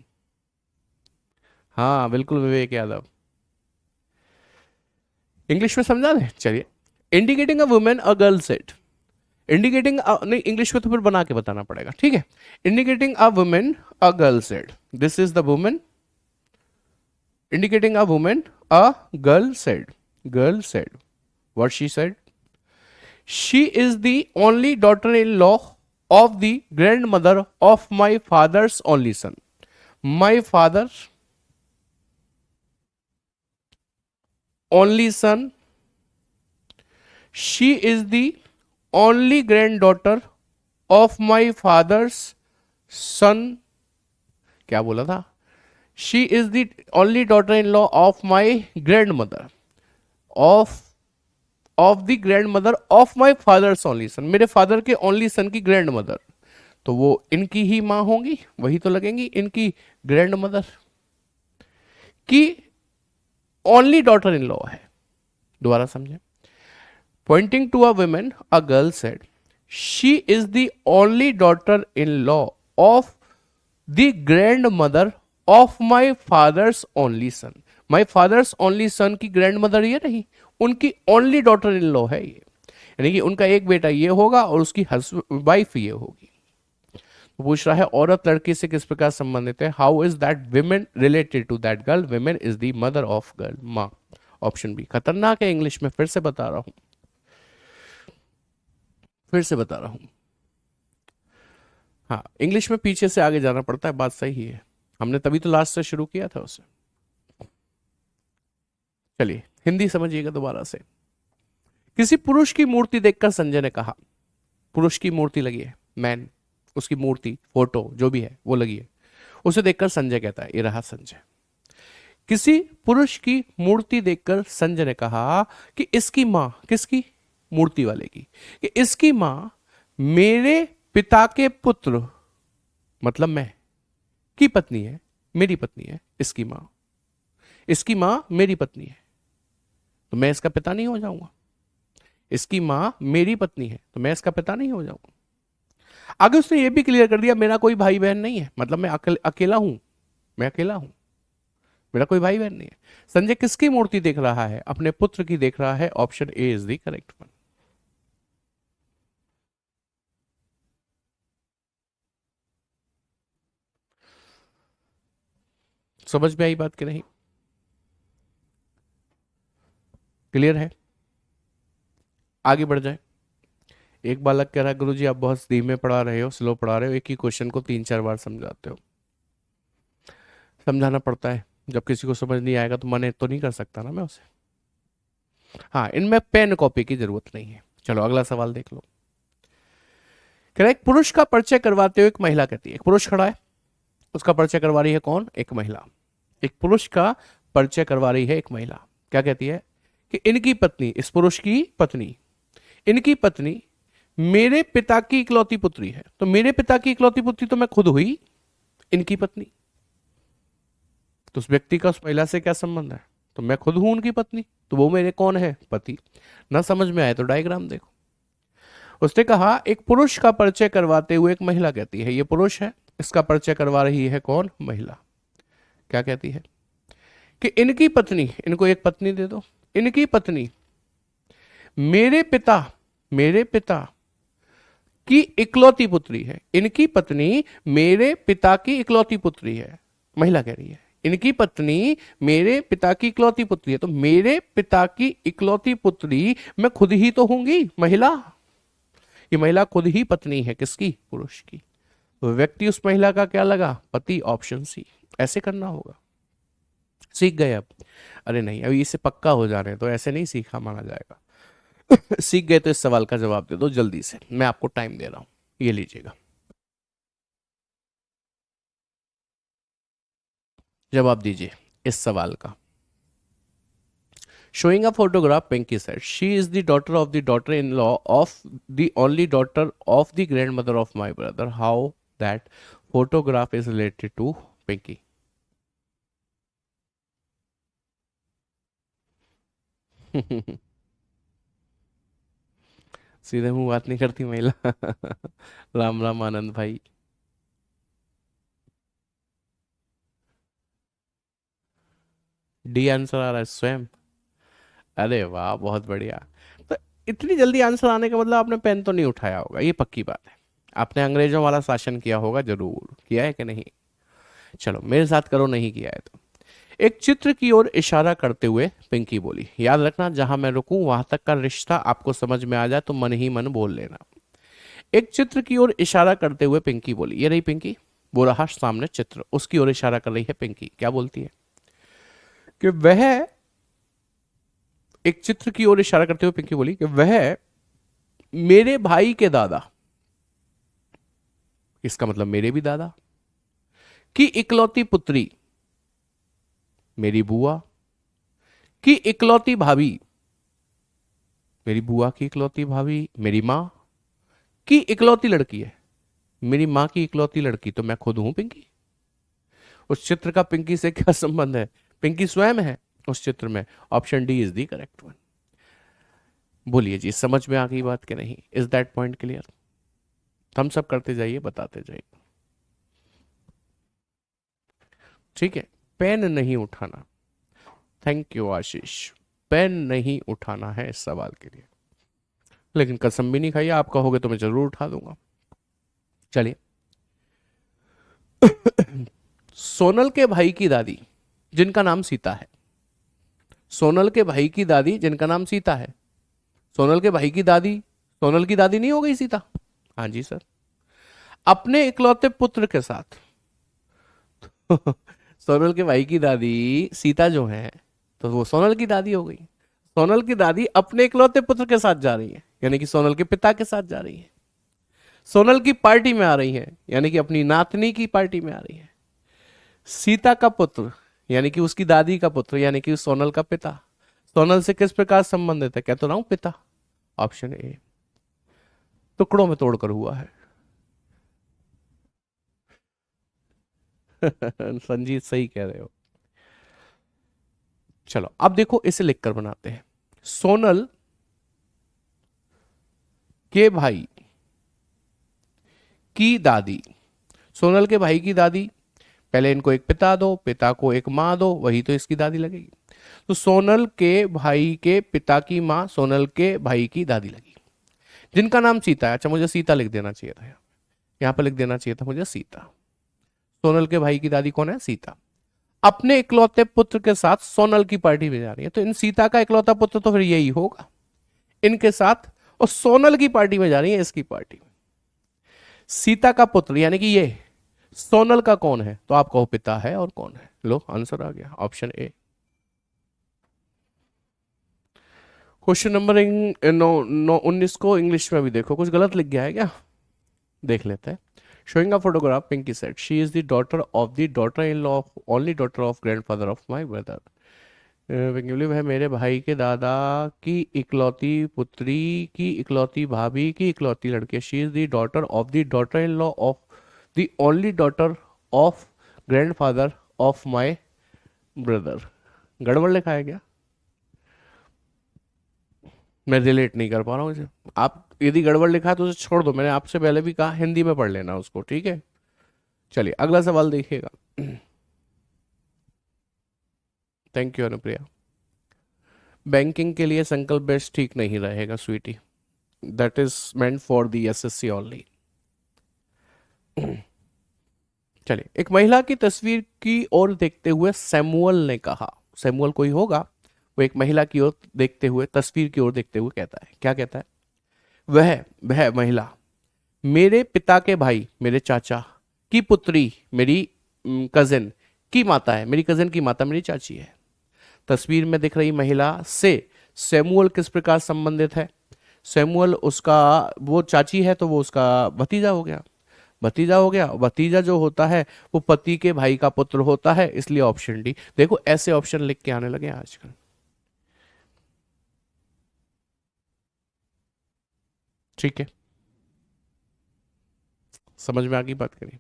हाँ बिल्कुल विवेक यादव। इंग्लिश में समझा दें, चलिए। Indicating a woman a girl set, indicating नहीं, इंग्लिश में तो फिर बना के बताना पड़ेगा, ठीक है। Indicating a woman a girl set, this is the women. Indicating a woman a girl said what she said, she is the only daughter-in-law of the grandmother of my father's only son. My father only son. She is the only granddaughter of my father's son. क्या बोला था? She is the only daughter-in-law of my grandmother of the grandmother of my father's only son. मेरे फादर के ओनली सन की ग्रैंड मदर, तो वो इनकी ही मां होंगी, वही तो लगेंगी, इनकी ग्रैंड मदर की ओनली डॉटर इन लॉ है। दोबारा समझे। Pointing to a woman a girl said, she is the only daughter in law of the grandmother of my father's only son. My father's only son की ग्रैंड मदर ये नहीं, उनकी ओनली डॉटर इन लॉ है ये, यानी कि उनका एक बेटा ये होगा और उसकी वाइफ ये होगी। पूछ रहा है औरत लड़की से किस प्रकार संबंधित है? How is that women related to that girl? Women is the mother of girl, माँ। Option B. खतरनाक है इंग्लिश में, फिर से बता रहा हूं, फिर से बता रहा हूं। हाँ इंग्लिश में पीछे से आगे जाना पड़ता है, बात सही है, हमने तभी तो लास्ट से शुरू किया था उसे। चलिए हिंदी समझिएगा दोबारा से। किसी पुरुष की मूर्ति देखकर संजय ने कहा, पुरुष की मूर्ति लगी है, मैन, उसकी मूर्ति, फोटो जो भी है वो लगी है, उसे देखकर संजय कहता है, ये रहा संजय। किसी पुरुष की मूर्ति देखकर संजय ने कहा कि इसकी मां, किसकी? मूर्ति वाले की, कि इसकी मां मेरे पिता के पुत्र मतलब मैं की पत्नी है, मेरी पत्नी है, इसकी मां मेरी पत्नी है, तो मैं इसका पिता नहीं हो जाऊंगा। इसकी मां मेरी पत्नी है तो मैं इसका पिता नहीं हो जाऊंगा। आगे उसने ये भी क्लियर कर दिया मेरा कोई भाई बहन नहीं है, मतलब मैं अकेला हूं, मैं अकेला हूं, मेरा कोई भाई बहन नहीं है। संजय किसकी मूर्ति देख रहा है? अपने पुत्र की देख रहा है। Option A is the correct one. समझ में आई बात कि नहीं? क्लियर है? आगे बढ़ जाए। एक बालक कह रहा है गुरुजी आप बहुत धीमे पढ़ा रहे हो, स्लो पढ़ा रहे हो, एक ही क्वेश्चन को 3-4 बार समझाते हो। समझाना पड़ता है, जब किसी को समझ नहीं आएगा तो मना तो नहीं कर सकता ना मैं उसे। हाँ, इनमें पेन कॉपी की जरूरत नहीं है। चलो अगला सवाल देख लो। कह रहा है एक पुरुष का परिचय करवाते हुए एक महिला कहती है, एक पुरुष खड़ा है, उसका परिचय करवा रही है कौन? एक महिला। एक पुरुष का परिचय करवा रही है एक महिला, क्या कहती है कि इनकी पत्नी, इस पुरुष की पत्नी, इनकी पत्नी मेरे पिता की इकलौती पुत्री है। तो मेरे पिता की इकलौती पुत्री तो मैं खुद हुई, इनकी पत्नी। तो उस व्यक्ति का उस महिला से क्या संबंध है? तो मैं खुद हूं उनकी पत्नी, तो वो मेरे कौन है? पति। ना समझ में आए तो डायग्राम देखो। उसने कहा एक पुरुष का परिचय करवाते हुए एक महिला कहती है, ये पुरुष है, इसका परिचय करवा रही है कौन? महिला। क्या कहती है कि इनकी पत्नी, इनको एक पत्नी दे दो, इनकी पत्नी मेरे पिता की इकलौती पुत्री है। इनकी पत्नी मेरे पिता की इकलौती पुत्री है। महिला कह रही है इनकी पत्नी मेरे पिता की इकलौती पुत्री है, तो मेरे पिता की इकलौती पुत्री मैं खुद ही तो होंगी, महिला। ये महिला खुद ही पत्नी है किसकी? पुरुष की। तो व्यक्ति उस महिला का क्या लगा? पति। Option C. ऐसे करना होगा। सीख गए अब? अरे नहीं, अभी इसे पक्का हो जा रहे हैं तो ऐसे नहीं सीखा माना जाएगा। सीख गए तो इस सवाल का जवाब दे दो जल्दी से, मैं आपको टाइम दे रहा हूं, ये लीजिएगा जवाब दीजिए इस सवाल का। Showing a photograph, Pinky said, she is the daughter of the daughter-in-law of the only daughter of the grandmother of my brother. How that photograph is related to Pinky? सीधे मुंह बात नहीं करती महिला। राम राम आनंद भाई। डी आंसर आ रहा है स्वयं। अरे वाह, बहुत बढ़िया। तो इतनी जल्दी आंसर आने का मतलब आपने पेन तो नहीं उठाया होगा, ये पक्की बात है। आपने अंग्रेजों वाला शासन किया होगा, जरूर किया है कि नहीं? चलो मेरे साथ करो, नहीं किया है तो। एक चित्र की ओर इशारा करते हुए पिंकी बोली, याद रखना जहां मैं रुकूं वहां तक का रिश्ता आपको समझ में आ जाए तो मन ही मन बोल लेना। एक चित्र की ओर इशारा करते हुए पिंकी बोली, ये रही पिंकी, वो रहा सामने चित्र, उसकी ओर इशारा कर रही है पिंकी। क्या बोलती है कि वह, एक चित्र की ओर इशारा करते हुए पिंकी बोली कि वह मेरे भाई के दादा, इसका मतलब मेरे भी दादा, की इकलौती पुत्री, मेरी बुआ की इकलौती भाभी, मेरी बुआ की इकलौती भाभी, मेरी मां की इकलौती लड़की है, मेरी मां की इकलौती लड़की, तो मैं खुद हूं पिंकी। उस चित्र का पिंकी से क्या संबंध है? पिंकी स्वयं है उस चित्र में। Option D is the correct one. बोलिए जी, समझ में आ गई बात कि नहीं? Is that point clear? हम सब करते जाइए, बताते जाइए, ठीक है? पेन नहीं उठाना। Thank you Ashish. पेन नहीं उठाना है इस सवाल के लिए, लेकिन कसम भी नहीं खाई, आप कहोगे तो मैं जरूर उठा दूंगा। चलिए। सोनल के भाई की दादी जिनका नाम सीता है, सोनल के भाई की दादी जिनका नाम सीता है, सोनल के भाई की दादी, सोनल की दादी नहीं हो गई सीता? हाँ जी सर। अपने इकलौते पुत्र के साथ सोनल के भाई की दादी सीता जो है, तो वो सोनल की दादी हो गई। सोनल की दादी अपने इकलौते पुत्र के साथ जा रही है, यानी कि सोनल के पिता के साथ जा रही है। सोनल की पार्टी में आ रही है, यानी कि अपनी नातनी की पार्टी में आ रही है। सीता का पुत्र यानी कि उसकी दादी का पुत्र, यानी कि सोनल का पिता, सोनल से किस प्रकार संबंधित है? कह तो रहा हूं पिता। ऑप्शन ए टुकड़ों में तोड़कर हुआ है। संजीत सही कह रहे हो। चलो अब देखो इसे लिखकर बनाते हैं। सोनल के भाई की दादी, सोनल के भाई की दादी, पहले इनको एक पिता दो, पिता को एक माँ दो, वही तो इसकी दादी लगेगी। तो सोनल के भाई के पिता की माँ सोनल के भाई की दादी लगी, जिनका नाम सीता है। अच्छा मुझे सीता लिख देना चाहिए था, यहाँ पर लिख देना चाहिए था मुझे सीता। सोनल के भाई की दादी कौन है? सीता। अपने इकलौते पुत्र के साथ सोनल की पार्टी में जा रही है, तो इन सीता का इकलौता पुत्र तो फिर यही होगा इनके साथ, और सोनल की पार्टी में जा रही है इसकी पार्टी में। सीता का पुत्र यानी कि ये सोनल का कौन है? तो आप कहो पिता है, और कौन है? लो आंसर आ गया, ऑप्शन ए। क्वेश्चन नंबर 19 को इंग्लिश में भी देखो, कुछ गलत लिख गया है क्या, देख लेते हैं। Showing a photograph, Pinky said, "She is the daughter of the daughter-in-law, only daughter of grandfather of my brother." Pinky बोली, वह मेरे भाई के दादा की इकलौती पुत्री की इकलौती भाभी की इकलौती लड़की। She is the daughter of the daughter in law of the only daughter of grandfather of my brother. गड़बड़ लिखा है क्या? मैं रिलेट नहीं कर पा रहा हूँ इसे। आप यदि गड़बड़ लिखा है तो उसे छोड़ दो, मैंने आपसे पहले भी कहा हिंदी में पढ़ लेना उसको, ठीक है। चलिए अगला सवाल देखिएगा। Thank you Anupriya. बैंकिंग के लिए संकल्प बेस्ट ठीक नहीं रहेगा sweetie, that is meant for the SSC only. चलिए, एक महिला की तस्वीर की ओर देखते हुए सैमुअल ने कहा, सैमुअल कोई होगा, वो एक महिला की ओर देखते हुए, तस्वीर की ओर देखते हुए कहता है, क्या कहता है? वह महिला मेरे पिता के भाई, मेरे चाचा की पुत्री, मेरी कजिन की माता है, मेरी कजिन की माता मेरी चाची है। तस्वीर में दिख रही महिला से सैमुअल किस प्रकार संबंधित है? सैमुअल उसका, वो चाची है तो वो उसका भतीजा हो गया, भतीजा हो गया। भतीजा जो होता है वो पति के भाई का पुत्र होता है, इसलिए ऑप्शन डी। देखो ऐसे ऑप्शन लिख के आने लगे आजकल। ठीक है, समझ में आ गई बात करी?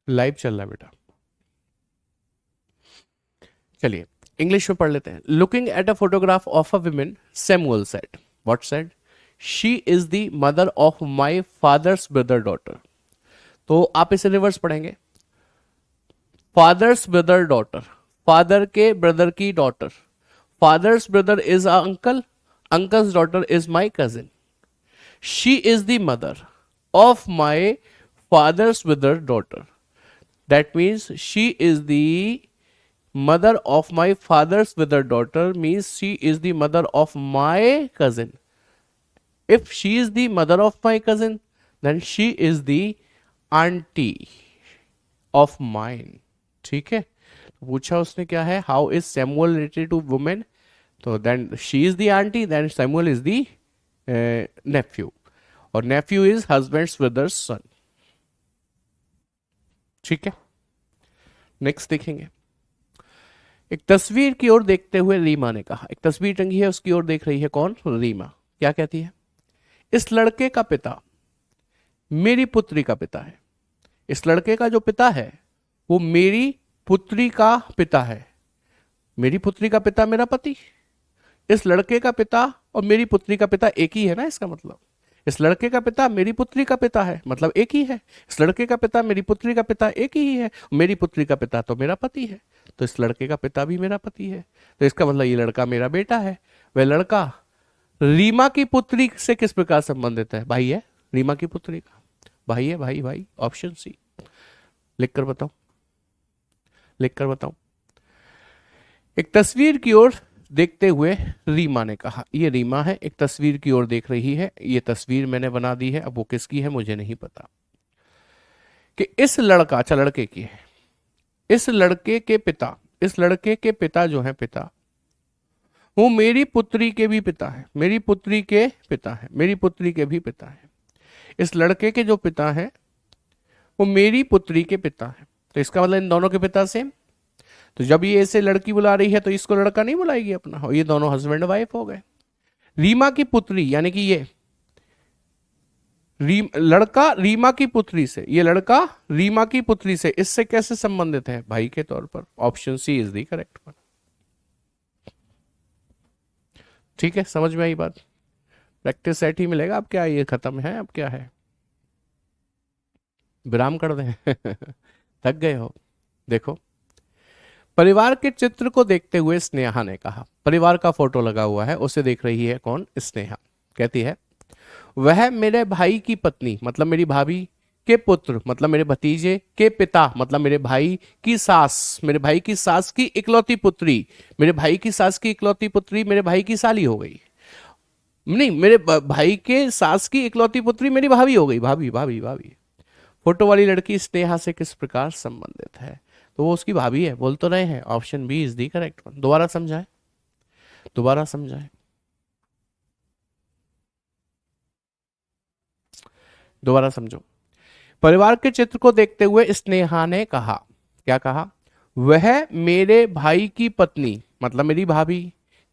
लाइव चल रहा है बेटा। चलिए इंग्लिश में पढ़ लेते हैं। Looking at a photograph of a women, Samuel said, what said? She is the mother of my father's brother daughter. तो आप इसे रिवर्स पढ़ेंगे, फादर्स ब्रदर डॉटर, फादर के ब्रदर की daughter, father's brother is uncle, uncle's daughter is my cousin. She is the mother of my father's brother daughter, that means she is the mother of my father's brother daughter means she is the mother of my cousin. If she is the mother of my cousin, then she is the auntie of mine. ठीक है, पूछा उसने क्या है, how is Samuel related to women? तो then she is the auntie, then Samuel is the nephew, और nephew is husband's brother's son. ठीक है, नेक्स्ट देखेंगे। एक तस्वीर की ओर देखते हुए रीमा ने कहा, एक तस्वीर टंगी है उसकी ओर देख रही है कौन? रीमा। क्या कहती है? इस लड़के का पिता मेरी पुत्री का पिता है, इस लड़के का जो पिता है वो मेरी पुत्री का पिता है, मेरी पुत्री का पिता मेरा पति। इस लड़के का पिता और मेरी पुत्री का पिता एक ही है ना, इसका मतलब इस लड़के का पिता मेरी पुत्री का पिता है, मतलब एक ही है। इस लड़के का पिता मेरी पुत्री का पिता एक ही है, मेरी पुत्री का पिता तो मेरा पति है, तो इस लड़के का पिता भी मेरा पति है, तो इसका मतलब ये लड़का मेरा बेटा है। वह लड़का रीमा की पुत्री से किस प्रकार संबंधित है? भाई है, रीमा की पुत्री का भाई है, भाई भाई, ऑप्शन सी। लिखकर बताओ, लिखकर बताओ। एक तस्वीर की ओर देखते हुए रीमा ने कहा, ये रीमा है, एक तस्वीर की ओर देख रही है, ये तस्वीर मैंने बना दी है, अब वो किसकी है मुझे नहीं पता। कि इस लड़का, अच्छा लड़के की है, इस लड़के के पिता, इस लड़के के पिता जो है पिता, वो मेरी पुत्री के भी पिता है, मेरी पुत्री के पिता है, मेरी पुत्री के भी पिता है। इस लड़के के जो पिता है वो मेरी पुत्री के पिता है, तो इसका मतलब इन दोनों के पिता सेम। तो जब ये ऐसे लड़की बुला रही है तो इसको लड़का नहीं बुलाएगी अपना, और ये दोनों हस्बैंड वाइफ हो गए। रीमा की पुत्री यानी कि ये लड़का रीमा की पुत्री से, ये लड़का रीमा की पुत्री से, इससे कैसे संबंधित है? भाई के तौर पर। Option C is the correct one. ठीक है, समझ में आई बात? प्रैक्टिस सेट ही मिलेगा। अब क्या ये खत्म है? अब क्या है? विराम कर दें? थक गए हो? देखो, परिवार के चित्र को देखते हुए स्नेहा ने कहा, परिवार का फोटो लगा हुआ है, उसे देख रही है कौन? स्नेहा। कहती है वह मेरे भाई की पत्नी मतलब मेरी भाभी के पुत्र मतलब मेरे भतीजे के पिता मतलब मेरे भाई की सास, मेरे भाई की सास की इकलौती पुत्री, मेरे भाई की सास की इकलौती पुत्री मेरे भाई की साली हो गई। नहीं, मेरे भाई के सास की इकलौती पुत्री मेरी भाभी हो गई। भाभी भाभी भाभी। फोटो वाली लड़की स्नेहा से किस प्रकार संबंधित है? तो वो उसकी भाभी है, बोल तो रहे हैं। Option B is the correct one. दोबारा समझाए, दोबारा समझाए, दोबारा समझो। परिवार के चित्र को देखते हुए स्नेहा ने कहा, क्या कहा? वह मेरे भाई की पत्नी मतलब मेरी भाभी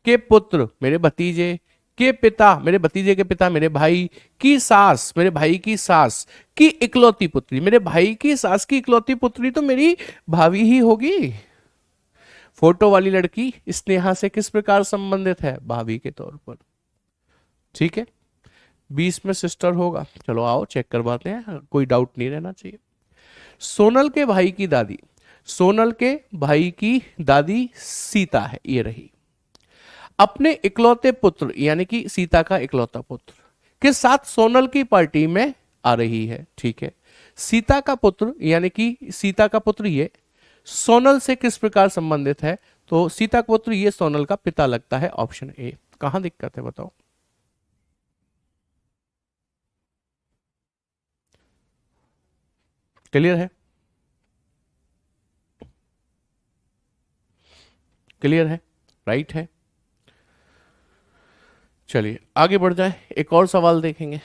के पुत्र मेरे भतीजे के पिता, मेरे भतीजे के पिता मेरे भाई की सास, मेरे भाई की सास की इकलौती पुत्री, मेरे भाई की सास की इकलौती पुत्री तो मेरी भाभी ही होगी। फोटो वाली लड़की स्नेहा से किस प्रकार संबंधित है? भाभी के तौर पर। ठीक है, 20 में सिस्टर होगा। चलो आओ चेक करवाते हैं, कोई डाउट नहीं रहना चाहिए। सोनल के भाई की दादी, सोनल के भाई की दादी सीता है, ये रही। अपने इकलौते पुत्र यानी कि सीता का इकलौता पुत्र के साथ सोनल की पार्टी में आ रही है। ठीक है, सीता का पुत्र यानी कि सीता का पुत्र ये सोनल से किस प्रकार संबंधित है? तो सीता का पुत्र ये सोनल का पिता लगता है। Option A. कहां दिक्कत है बताओ? क्लियर है? क्लियर है? राइट है? चलिए आगे बढ़ जाए, एक और सवाल देखेंगे।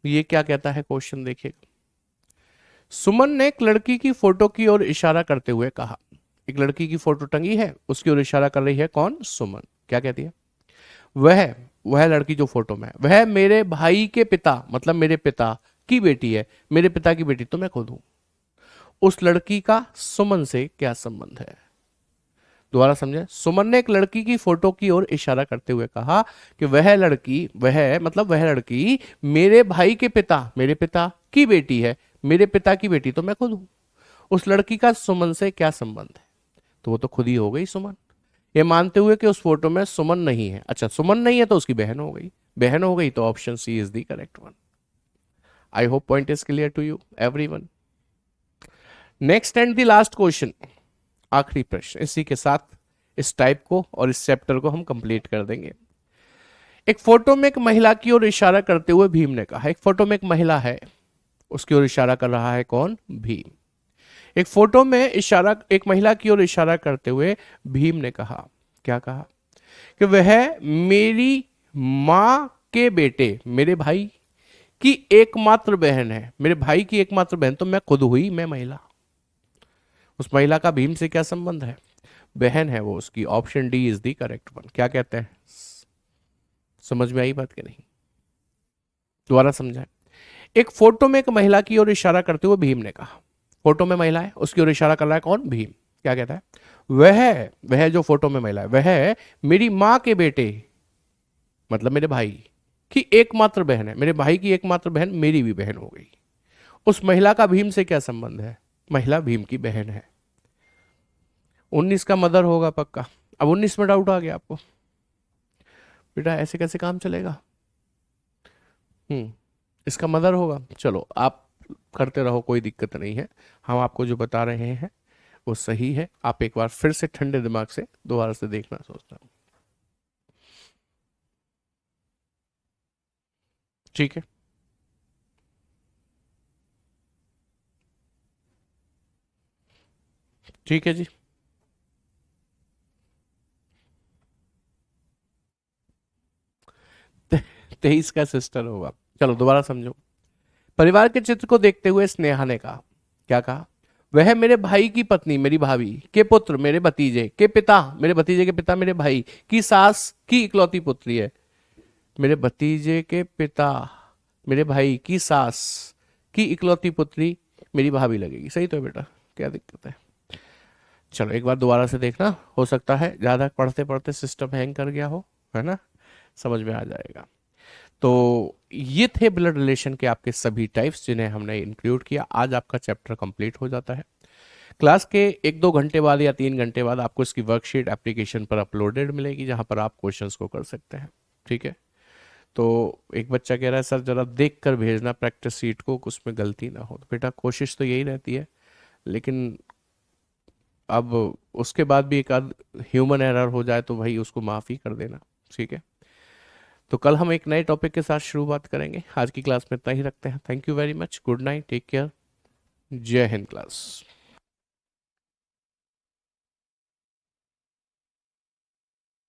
ये क्या कहता है क्वेश्चन, देखिएगा। सुमन ने एक लड़की की फोटो की ओर इशारा करते हुए कहा, एक लड़की की फोटो टंगी है, उसकी ओर इशारा कर रही है कौन? सुमन। क्या कहती है? वह वह लड़की जो फोटो में है, वह मेरे भाई के पिता मतलब मेरे पिता की बेटी है, मेरे पिता की बेटी तो मैं खुद हूं। उस लड़की का सुमन से क्या संबंध है? दोबारा समझे। सुमन ने एक लड़की की फोटो की ओर इशारा करते हुए कहा कि वह लड़की, वह मतलब वह लड़की मेरे भाई के पिता, मेरे पिता की बेटी है, मेरे पिता की बेटी तो मैं खुद हूं। उस लड़की का सुमन से क्या संबंध है? तो वो तो खुद ही हो गई सुमन, ये मानते हुए कि उस फोटो में सुमन नहीं है। अच्छा, सुमन नहीं है तो उसकी बहन हो गई, बहन हो गई तो option C is the correct one. I hope point is clear to you everyone. Next and the last question, आखिरी प्रश्न, इसी के साथ इस टाइप को और इस चैप्टर को हम कंप्लीट कर देंगे। एक फोटो में एक महिला की ओर इशारा करते हुए भीम ने कहा, एक फोटो में एक महिला है, उसकी ओर इशारा कर रहा है कौन? भीम। एक फोटो में इशारा, एक महिला की ओर इशारा करते हुए भीम ने कहा, क्या कहा? कि वह मेरी मां के बेटे, मेरे भाई की एकमात्र बहन है, मेरे भाई की एकमात्र बहन तो मैं खुद हुई, मैं महिला। उस महिला का भीम से क्या संबंध है? बहन है वो उसकी। Option D is the correct one. क्या कहते हैं? समझ में आई बात कि नहीं? दोबारा समझाएं। एक फोटो में एक महिला की ओर इशारा करते हुए भीम ने कहा, फोटो में महिला है, उसकी ओर इशारा कर रहा है कौन? भीम। क्या कहता है? वह जो फोटो में महिला है, वह मेरी मां के बेटे मतलब मेरे भाई की एकमात्र बहन है, मेरे भाई की एकमात्र बहन मेरी भी बहन हो गई। उस महिला का भीम से क्या संबंध है? महिला भीम की बहन है। 19 का मदर होगा पक्का। अब 19 में डाउट आ गया आपको? बेटा ऐसे कैसे काम चलेगा? इसका मदर होगा। चलो आप करते रहो, कोई दिक्कत नहीं है। हम आपको जो बता रहे हैं वो सही है। आप एक बार फिर से ठंडे दिमाग से दोबारा से देखना सोचता हूं। ठीक है, ठीक है जी। 23 का सिस्टर होगा। चलो दोबारा समझो। परिवार के चित्र को देखते हुए स्नेहा ने कहा, क्या कहा? वह मेरे भाई की पत्नी, मेरी भाभी के पुत्र, मेरे भतीजे के पिता, मेरे भतीजे के पिता मेरे भाई की सास की इकलौती पुत्री है, मेरे भतीजे के पिता मेरे भाई की सास की इकलौती पुत्री मेरी भाभी लगेगी। सही तो है बेटा, क्या दिक्कत है। चलो एक बार दोबारा से देखना, हो सकता है ज़्यादा पढ़ते पढ़ते सिस्टम हैंग कर गया हो, है ना। समझ में आ जाएगा। तो ये थे ब्लड रिलेशन के आपके सभी टाइप्स जिन्हें हमने इंक्लूड किया। आज आपका चैप्टर कंप्लीट हो जाता है। क्लास के 1-2 घंटे बाद या 3 घंटे बाद आपको इसकी वर्कशीट एप्लीकेशन पर अपलोडेड मिलेगी, जहां पर आप क्वेश्चंस को कर सकते हैं। ठीक है। तो एक बच्चा कह रहा है सर जरा देख कर भेजना प्रैक्टिस सीट को, उसमें गलती ना हो। तो बेटा कोशिश तो यही रहती है, लेकिन अब उसके बाद भी एक आध ह्यूमन एरर हो जाए तो भाई उसको माफ़ ही कर देना। ठीक है। तो कल हम एक नए टॉपिक के साथ शुरुआत करेंगे। आज की क्लास में इतना ही रखते हैं। Thank you very much, good night, take care, जय हिंद क्लास।